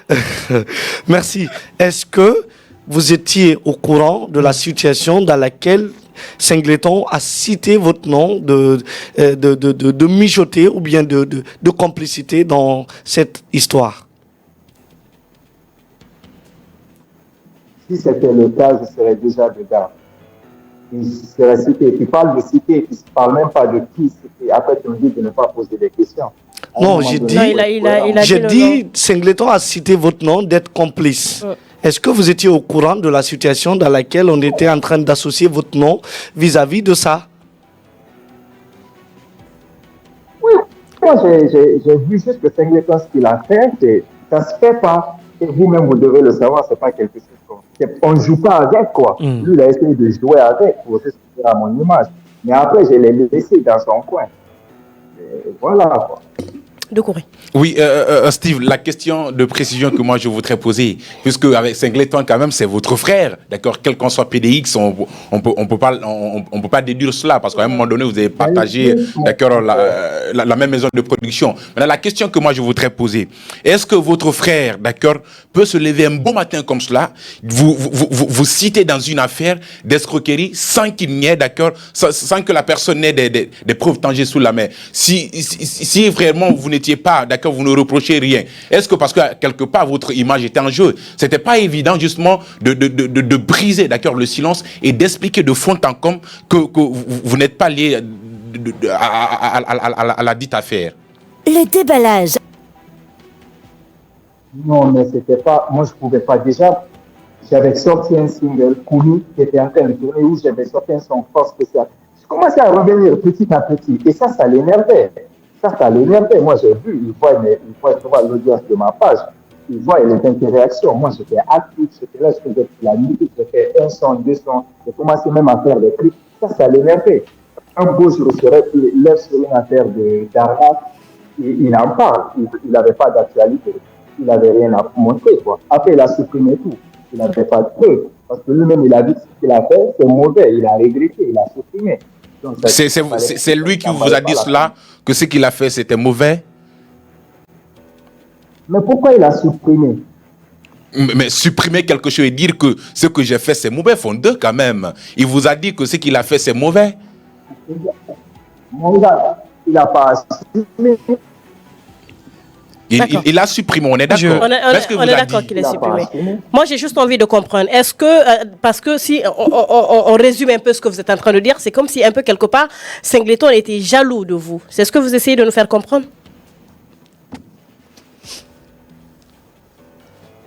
Merci. Est-ce que vous étiez au courant de la situation dans laquelle Singleton a cité votre nom de mijoter ou bien de complicité dans cette histoire? Si c'était le cas, je serais déjà dedans. Il serait cité. Tu parles de citer, tu ne parles même pas de qui citer. Après, tu me dis de ne pas poser des questions. Non, j'ai dit, j'ai dit, Singleton a cité votre nom d'être complice. Est-ce que vous étiez au courant de la situation dans laquelle on était en train d'associer votre nom vis-à-vis de ça? Oui, moi j'ai vu juste que Singleton, ce qu'il a fait, ça se fait pas. Et vous-même, vous devez le savoir, c'est pas quelque chose on ne joue pas avec, quoi. Lui, il a essayé de jouer avec pour se faire à mon image. Mais après, je l'ai laissé dans son coin. Et voilà, quoi. De courir. Oui, Steve, la question de précision que moi je voudrais poser, puisque avec Singleton quand même c'est votre frère, d'accord, quel qu'on soit PDX, on peut pas déduire cela parce qu'à un moment donné vous avez partagé, d'accord, la même maison de production. Maintenant la question que moi je voudrais poser, est-ce que votre frère, d'accord, peut se lever un bon matin comme cela, vous citer dans une affaire d'escroquerie sans qu'il n'y ait, d'accord, sans que la personne n'ait des preuves tangibles sous la main. Si vraiment vous n'étiez pas, d'accord, vous ne reprochez rien. Est-ce que parce que quelque part votre image était en jeu, c'était pas évident justement de briser, d'accord, le silence et d'expliquer de fond en comble que vous n'êtes pas lié à la dite affaire? Le déballage. Non, mais c'était pas. Moi, je pouvais pas. Déjà, j'avais sorti un single, Kouni, qui était en train de tourner, où j'avais sorti un son fort spécial. Je commençais à revenir petit à petit. Et ça l'énervait. Ça l'énervait. Moi, j'ai vu, il voit l'audience de ma page. Il voit les interactions. Moi, j'étais actif, j'étais là, je faisais la musique, j'ai fait un son, deux sons. J'ai commencé même à faire des clips. Ça l'énervait. Un beau jour, je serais lève sur une affaire d'arnaque. Il en parle. Il n'avait pas d'actualité. Il n'avait rien à montrer, quoi. Après, il a supprimé tout. Il n'avait pas de preuves. Parce que lui-même, il a dit que ce qu'il a fait, c'est mauvais. Il a regretté, il a supprimé. C'est lui qui vous a dit cela, que ce qu'il a fait, c'était mauvais? Mais pourquoi il a supprimé? Mais supprimer quelque chose et dire que ce que j'ai fait, c'est mauvais, font deux quand même. Il vous a dit que ce qu'il a fait, c'est mauvais? Mon gars, il n'a pas supprimé. Il a supprimé, on est d'accord. On est d'accord qu'il est supprimé. Moi, j'ai juste envie de comprendre. Est-ce que, parce que si on résume un peu ce que vous êtes en train de dire, c'est comme si un peu quelque part, Singleton était jaloux de vous. C'est ce que vous essayez de nous faire comprendre?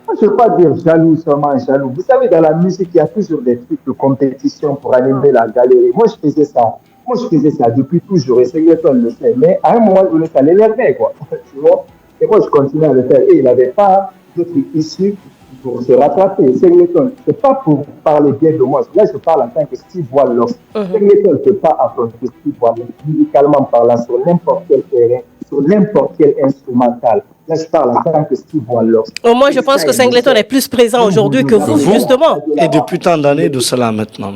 Moi, je ne veux pas dire jaloux, seulement jaloux. Vous savez, dans la musique, il y a toujours des trucs de compétition pour animer la galerie. Moi, je faisais ça depuis toujours et Singleton le sait. Mais à un moment donné, ça l'énervait, quoi. Tu vois? Et moi, je continuais à le faire. Et il n'avait pas d'autres issues pour se rattraper. Singleton, ce n'est pas pour parler bien de moi. Là, je parle en tant que Steve Wallace. Singleton ne peut pas affronter Steve Wallace musicalement parlant sur n'importe quel terrain, sur n'importe quel instrumental. Là, je parle en tant que Steve Wallace. Au moins, je pense que Singleton est plus présent aujourd'hui que vous, justement. Et depuis tant d'années de cela maintenant.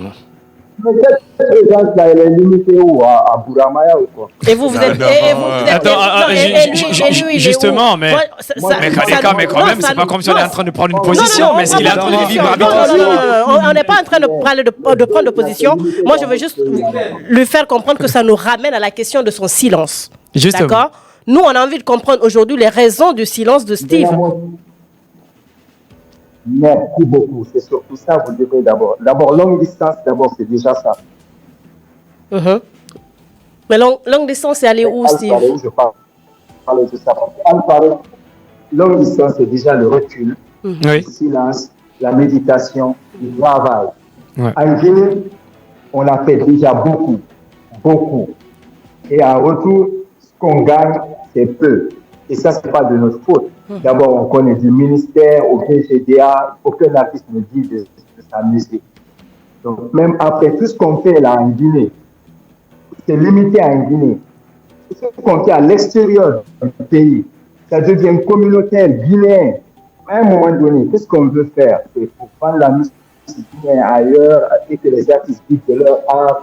Mais cette présence-là, elle est limitée où? À Bouramaya ou quoi? Et vous êtes... Justement, mais quand même, c'est pas comme si on est en train de prendre une position, mais est-ce qu'il est en train de vivre avec nous? On n'est pas en train de prendre de position. Moi, je veux juste lui faire comprendre que ça nous ramène à la question de son silence. D'accord? Nous, on a envie de comprendre aujourd'hui les raisons du silence de Steve. Merci beaucoup. C'est surtout ça, vous devez d'abord. D'abord, longue distance, c'est déjà ça. Mais longue distance, c'est aller où, Steve? Je parle de ça. Longue distance, c'est déjà le recul, le silence, la méditation, le travail. En Guinée, on a fait déjà beaucoup. Et en retour, ce qu'on gagne, c'est peu. Et ça, ce n'est pas de notre faute. D'abord, on connaît du ministère, au PGDA, aucun artiste ne dit de sa musique. Donc, même après tout ce qu'on fait là en Guinée, c'est limité en Guinée. Ce qu'on fait à l'extérieur du pays, ça devient communautaire, guinéen. À un moment donné, qu'est-ce qu'on veut faire? C'est pour prendre la musique guinéenne ailleurs et que les artistes vivent de leur art.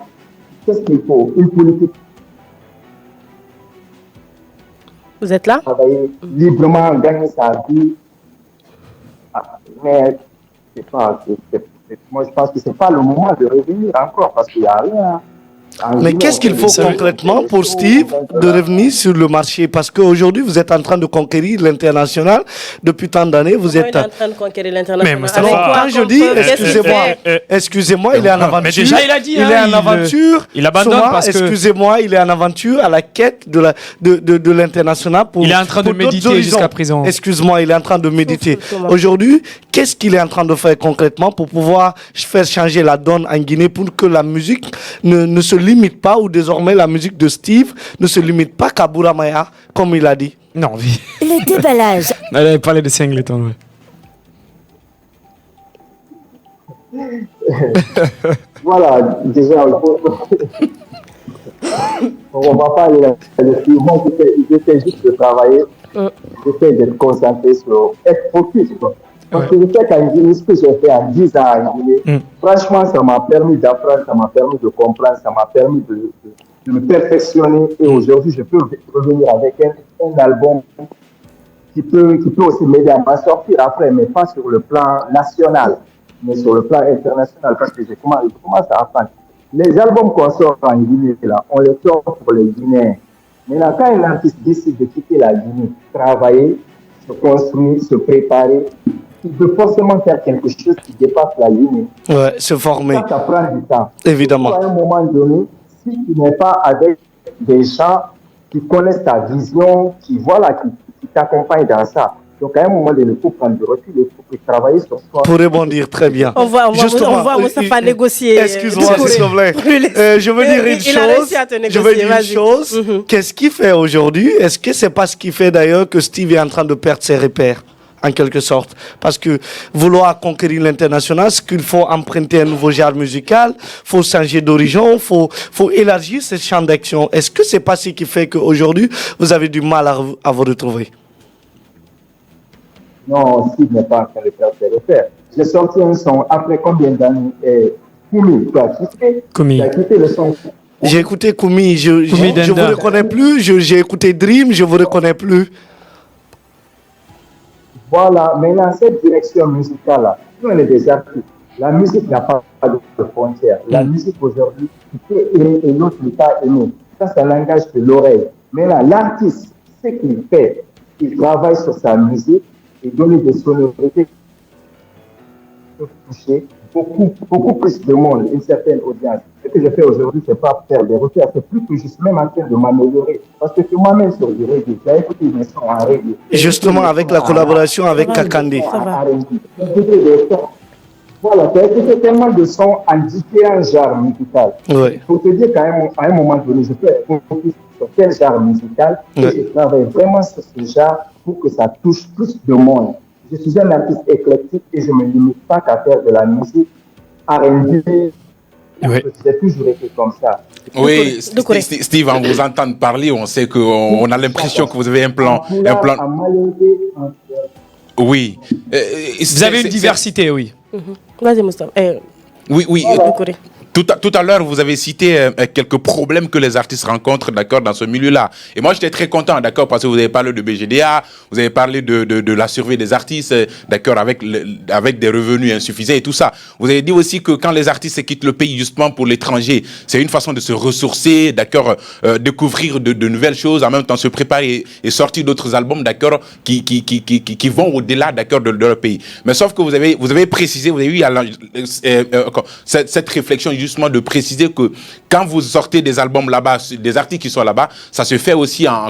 Qu'est-ce qu'il faut? Une politique. Vous êtes là? Travailler librement, gagner sa vie. Mais moi, je pense que ce n'est pas le moment de revenir encore parce qu'il n'y a rien. Mais qu'est-ce qu'il faut concrètement pour Steve de revenir sur le marché? Parce qu'aujourd'hui, vous êtes en train de conquérir l'international. Depuis tant d'années, vous êtes... en train de conquérir l'international. Mais quand je dis, excusez-moi, il est en aventure. Mais déjà, il a dit, il est en aventure. Il abandonne parce que... Excusez-moi, il est en aventure à la quête de l'international. Il est en train de méditer jusqu'à présent. Excuse-moi, il est en train de méditer. Aujourd'hui, qu'est-ce qu'il est en train de faire concrètement pour pouvoir faire changer la donne en Guinée pour que la musique ne se limite pas, ou désormais la musique de Steve ne se limite pas qu'à Bouramaya, comme il a dit? Non, oui. Le déballage. Elle avait parlé de Singleton, Voilà, déjà, on va pas aller là-dessus. Moi, j'essaie juste de travailler, j'essaie d'être concentré sur être focus, quoi. Parce que le fait qu'en Guinée, ce que j'ai fait en 10 ans en Guinée, franchement, ça m'a permis d'apprendre, ça m'a permis de comprendre, ça m'a permis de me perfectionner. Et aujourd'hui, je peux revenir avec un album qui peut aussi m'aider à m'en sortir après, mais pas sur le plan national, mais sur le plan international, parce que je commence à apprendre. Les albums qu'on sort en Guinée, là, on les sort pour les Guinéens. Maintenant, quand un artiste décide de quitter la Guinée, travailler, se construire, se préparer, il peut forcément faire quelque chose qui dépasse la ligne. Ouais, se former. Ça prend du temps. Évidemment. À un moment donné, si tu n'es pas avec des gens qui connaissent ta vision, qui t'accompagnent dans ça, donc à un moment donné, il faut prendre du recul, il faut travailler sur soi. Pour rebondir, très bien. On voit Moustapha négocier. Excuse-moi, s'il vous plaît. Je veux dire une chose. Qu'est-ce qu'il fait aujourd'hui? Est-ce que c'est pas ce qui fait d'ailleurs que Steve est en train de perdre ses repères, en quelque sorte? Parce que vouloir conquérir l'international, c'est qu'il faut emprunter un nouveau genre musical, faut changer d'origine, faut élargir ce champ d'action. Est-ce que c'est pas ce qui fait qu'aujourd'hui, vous avez du mal à vous retrouver? Non, Steve n'est pas en train de perdre ses repères. J'ai sorti un son après combien d'années? Koumi, tu as quitté? Koumi. Tu as quitté le son? J'ai écouté Koumi, je vous reconnais plus. J'ai écouté Dream, je vous reconnais plus. Voilà, maintenant, cette direction musicale-là, nous, on est des artistes. La musique n'a pas de frontières. La musique aujourd'hui, tu peux aimer et l'autre ne pas aimer. Ça, c'est un langage de l'oreille. Maintenant, l'artiste, ce qu'il fait, il travaille sur sa musique et donner des sonorités qui peuvent toucher beaucoup plus de monde, une certaine audience. Ce que je fais aujourd'hui, c'est pas faire des repères, c'est plus que juste même en train de m'améliorer. Parce que moi-même sur du reggae, j'ai écouté des sons en reggae. Justement, avec la collaboration avec Kakandé. Voilà, j'ai écouté tellement de sons en différents genres musicaux. Oui. Pour te dire qu'à un moment donné, je peux focus sur quel genre musical et je travaille vraiment sur ce genre pour que ça touche plus de monde. Je suis un artiste éclectique et je ne me limite pas qu'à faire de la musique R&B. Oui. J'ai toujours été comme ça. Oui, Steve, en vous entendant parler, on sait qu'on a l'impression que vous avez un plan. Oui. Vous avez une diversité, oui. Vas-y, Moustapha. Oui. Tout à l'heure, vous avez cité quelques problèmes que les artistes rencontrent, d'accord, dans ce milieu-là. Et moi, j'étais très content, d'accord, parce que vous avez parlé de BGDA, vous avez parlé de la survie des artistes, d'accord, avec des revenus insuffisants et tout ça. Vous avez dit aussi que quand les artistes quittent le pays, justement pour l'étranger, c'est une façon de se ressourcer, d'accord, découvrir de nouvelles choses, en même temps se préparer et sortir d'autres albums, d'accord, qui vont au-delà, d'accord, de leur pays. Mais sauf que vous avez précisé, vous avez eu cette réflexion justement de préciser que quand vous sortez des albums là-bas, des artistes qui sont là-bas, ça se fait aussi en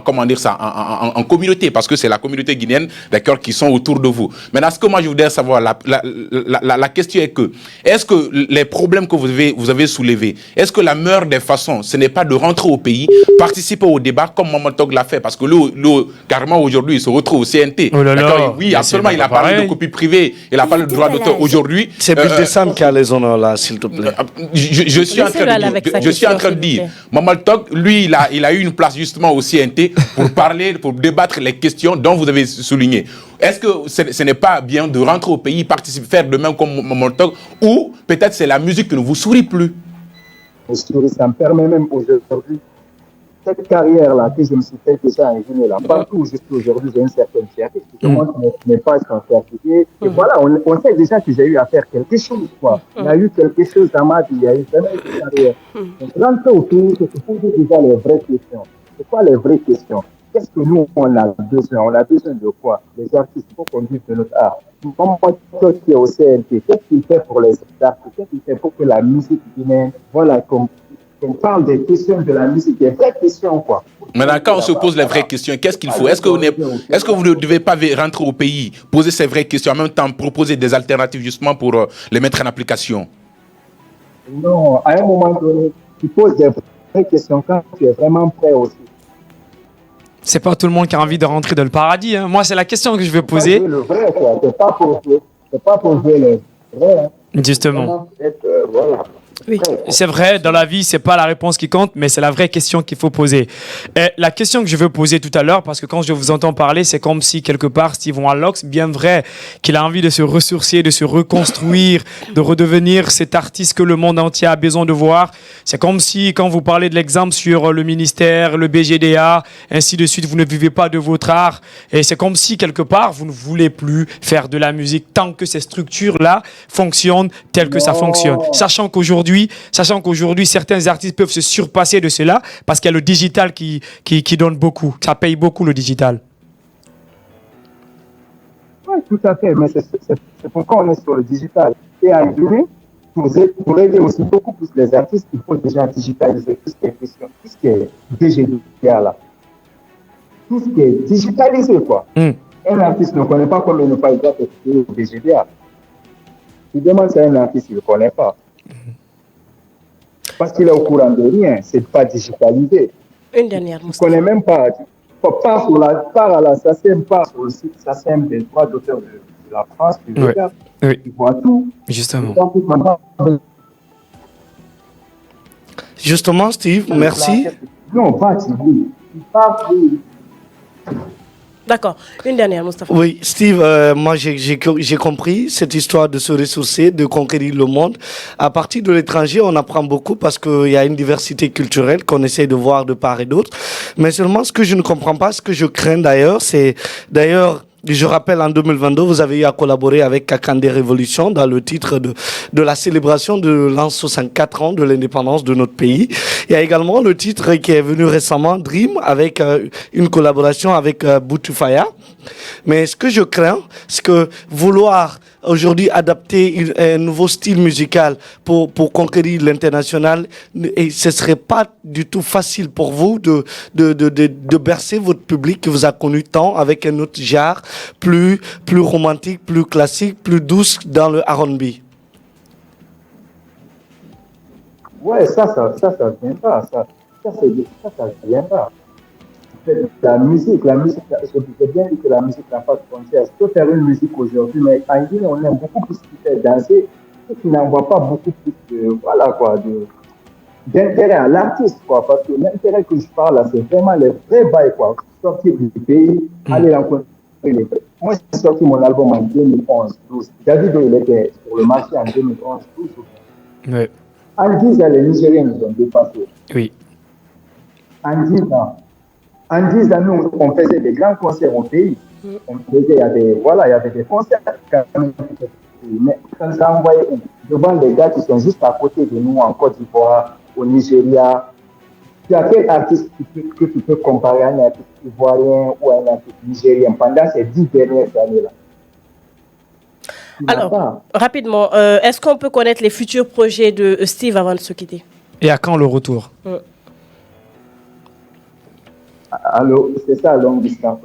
communauté, parce que c'est la communauté guinéenne, d'accord, qui sont autour de vous. Maintenant, ce que moi je voudrais savoir, la question est que, est-ce que les problèmes que vous avez soulevés, est-ce que la meilleure des façons, ce n'est pas de rentrer au pays, participer au débat comme Maman Tog l'a fait, parce que carrément aujourd'hui, il se retrouve au CNT. Oh là là, oui, absolument, il a parlé de copie privée, il a parlé de droit d'auteur aujourd'hui. C'est Bill Sam qui a les honneurs là, s'il te plaît. Je suis en train de dire, Maman Tog, lui, il a eu une place justement au CNT pour parler, pour débattre les questions dont vous avez souligné. Est-ce que ce n'est pas bien de rentrer au pays, participer, faire de même comme Maman Tog, ou peut-être c'est la musique qui ne vous sourit plus? Ça me permet même aujourd'hui cette carrière-là que je me suis fait déjà en Guinée, là, partout où je suis aujourd'hui, j'ai une certaine fierté. Je montre mes pages sont certifiées. Et voilà, on sait déjà que j'ai eu à faire quelque chose, quoi. Il y a eu quelque chose dans ma vie, il y a eu vraiment une carrière. Donc, rentrer au pays, c'est se poser déjà les vraies questions. C'est quoi les vraies questions? Qu'est-ce que nous, on a besoin? On a besoin de quoi? Les artistes, il faut qu'on vive de notre art. Comme moi, qui est au CNT, qu'est-ce qu'il fait pour les artistes? Qu'est-ce qu'il fait pour que la musique guinéenne, voilà, on parle des questions de la musique, des vraies questions, quoi. Maintenant, quand on se pose les vraies questions, qu'est-ce qu'il faut? Est-ce que vous ne devez pas rentrer au pays, poser ces vraies questions, en même temps proposer des alternatives justement pour les mettre en application? Non, à un moment donné, tu poses des vraies questions quand tu es vraiment prêt aussi. C'est pas tout le monde qui a envie de rentrer dans le paradis. Hein. Moi, c'est la question que je veux poser. Le vrai, quoi. C'est pas pour jouer le vrai. Hein. Justement. Voilà. Oui, c'est vrai, dans la vie, c'est pas la réponse qui compte, mais c'est la vraie question qu'il faut poser. Et la question que je veux poser tout à l'heure, parce que quand je vous entends parler, c'est comme si quelque part Steve Wallox, bien vrai qu'il a envie de se ressourcer, de se reconstruire, de redevenir cet artiste que le monde entier a besoin de voir. C'est comme si, quand vous parlez de l'exemple sur le ministère, le BGDA, ainsi de suite, vous ne vivez pas de votre art. Et c'est comme si, quelque part, vous ne voulez plus faire de la musique tant que ces structures-là fonctionnent telles que ça fonctionne. Sachant qu'aujourd'hui, certains artistes peuvent se surpasser de cela parce qu'il y a le digital qui donne beaucoup. Ça paye beaucoup, le digital. Oui, tout à fait. Mais c'est pourquoi on est sur le digital. Et en Guinée, pour aider aussi beaucoup plus les artistes, il faut déjà digitaliser tout ce qui est DGDA là. Tout ce qui est digitalisé, quoi. Un artiste ne connaît pas comment il ne peut pas être au DGDA. Il demande à un artiste, il ne connaît pas. Parce qu'il est au courant de rien, c'est pas digitalisé. Une dernière. Tu ne connais même pas. Tu pars à la SACEM, part sur le site SACEM des droits d'auteur de la France, tu regardes, tu vois tout. Justement. Justement, Steve, merci. Non, pas Steve. D'accord. Une dernière, Moustapha. Oui, Steve, moi j'ai compris cette histoire de se ressourcer, de conquérir le monde. À partir de l'étranger, on apprend beaucoup parce qu'il y a une diversité culturelle qu'on essaie de voir de part et d'autre. Mais seulement ce que je ne comprends pas, ce que je crains d'ailleurs, c'est je rappelle, en 2022, vous avez eu à collaborer avec Kakandé Révolution dans le titre de la célébration de l'an 64 ans de l'indépendance de notre pays. Il y a également le titre qui est venu récemment, Dream, avec une collaboration avec Boutufaya. Mais ce que je crains, c'est que vouloir aujourd'hui adapter un nouveau style musical pour conquérir l'international, et ce serait pas du tout facile pour vous de bercer votre public qui vous a connu tant avec un autre genre plus romantique, plus classique, plus douce dans le R&B. Ouais, ça vient pas. Ça vient pas. La musique, je bien dit que la musique n'a pas de frontières. Je peux faire une musique aujourd'hui, mais en Guinée, on aime beaucoup plus qui fait danser, et qui n'envoie pas beaucoup plus d'intérêt à l'artiste, quoi. Parce que l'intérêt que je parle là, c'est vraiment les vrais bails, quoi. Sortir du pays, aller rencontrer les vrais. Moi, j'ai sorti mon album en 2011-12. Davido, il était sur le marché en 2011-12. Oui. En 10 ans, les Nigériens nous ont dépassés. Oui. En 10 ans, nous, on faisait des grands concerts au pays. Il y avait des concerts quand même. Mais quand ça envoyé devant des gars qui sont juste à côté de nous, en Côte d'Ivoire, au Nigeria, tu as quel artiste que tu peux comparer à un artiste ivoirien ou à un artiste nigérien pendant ces 10 dernières années-là? Alors, rapidement, est-ce qu'on peut connaître les futurs projets de Steve avant de se quitter? Et à quand le retour? Alors, c'est ça, longue distance.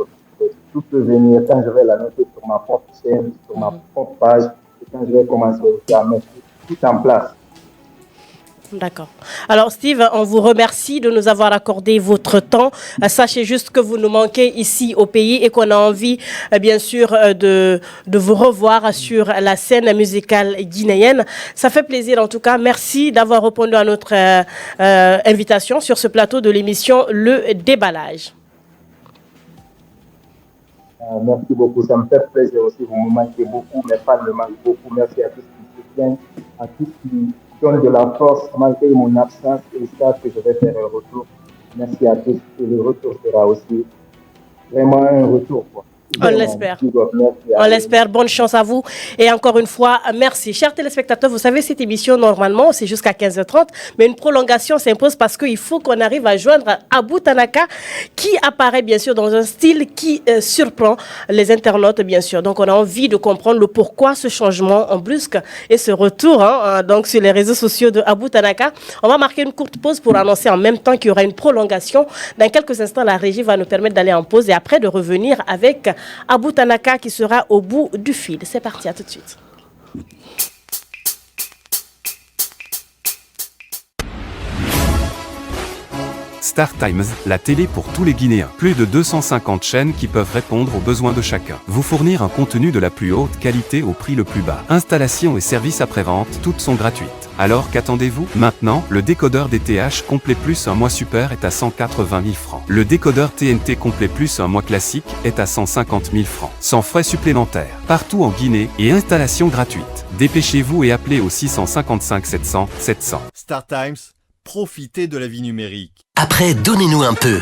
Tout peut venir quand je vais la noter sur ma propre chaîne, sur ma propre page, et quand je vais commencer à mettre tout en place. D'accord. Alors Steve, on vous remercie de nous avoir accordé votre temps. Sachez juste que vous nous manquez ici au pays et qu'on a envie, bien sûr, de vous revoir sur la scène musicale guinéenne. Ça fait plaisir en tout cas. Merci d'avoir répondu à notre invitation sur ce plateau de l'émission Le Déballage. Merci beaucoup. Ça me fait plaisir aussi. Vous me manquez beaucoup. Mes fans me manquent beaucoup. Merci à tous qui me soutiennent, à tous qui donnent de la force malgré mon absence et savent que je vais faire un retour. Merci à tous. Et le retour sera aussi vraiment un retour, quoi. On l'espère. On l'espère. Bonne chance à vous. Et encore une fois, merci. Chers téléspectateurs, vous savez, cette émission, normalement, c'est jusqu'à 15h30. Mais une prolongation s'impose parce qu'il faut qu'on arrive à joindre Abou Tanaka, qui apparaît, bien sûr, dans un style qui surprend les internautes, bien sûr. Donc, on a envie de comprendre le pourquoi ce changement en brusque et ce retour, donc, sur les réseaux sociaux de Abou Tanaka. On va marquer une courte pause pour annoncer en même temps qu'il y aura une prolongation. Dans quelques instants, la régie va nous permettre d'aller en pause et après de revenir avec Abou Tanaka qui sera au bout du fil. C'est parti, à tout de suite. Star Times, la télé pour tous les Guinéens. Plus de 250 chaînes qui peuvent répondre aux besoins de chacun. Vous fournir un contenu de la plus haute qualité au prix le plus bas. Installation et services après-vente, toutes sont gratuites. Alors qu'attendez-vous? Maintenant, le décodeur DTH Complet Plus un mois super est à 180 000 francs. Le décodeur TNT Complet Plus un mois classique est à 150 000 francs. Sans frais supplémentaires. Partout en Guinée et installation gratuite. Dépêchez-vous et appelez au 655 700 700. Star Times, profitez de la vie numérique. Après, donnez-nous un peu.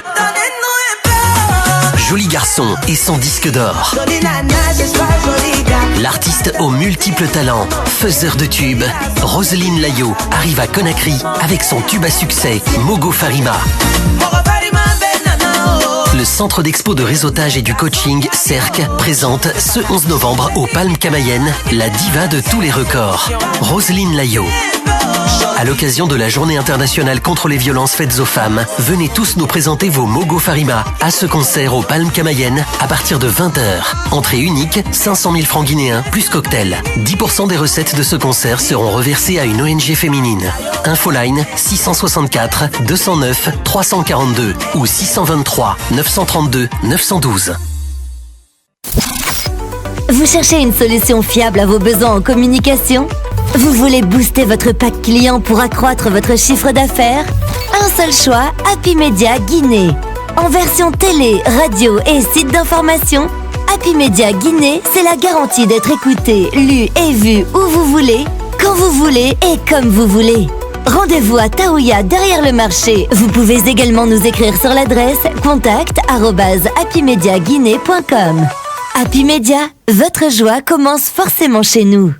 Joli garçon et son disque d'or. L'artiste aux multiples talents, faiseur de tubes, Roselyne Layo arrive à Conakry avec son tube à succès, Mogo Farima. Le centre d'expo de réseautage et du coaching, CERC, présente ce 11 novembre au Palm Camayen, la diva de tous les records, Roselyne Layo. À l'occasion de la Journée internationale contre les violences faites aux femmes, venez tous nous présenter vos Mogo Farima à ce concert au Palm Camayen à partir de 20h. Entrée unique, 500 000 francs guinéens plus cocktail. 10% des recettes de ce concert seront reversées à une ONG féminine. Infoline 664 209 342 ou 623 932 912. Vous cherchez une solution fiable à vos besoins en communication? Vous voulez booster votre pack client pour accroître votre chiffre d'affaires? Un seul choix, Happy Media Guinée. En version télé, radio et site d'information, Happy Media Guinée, c'est la garantie d'être écouté, lu et vu où vous voulez, quand vous voulez et comme vous voulez. Rendez-vous à Taouya derrière le marché. Vous pouvez également nous écrire sur l'adresse contact@happymediaguinée.com. Happy Media, votre joie commence forcément chez nous.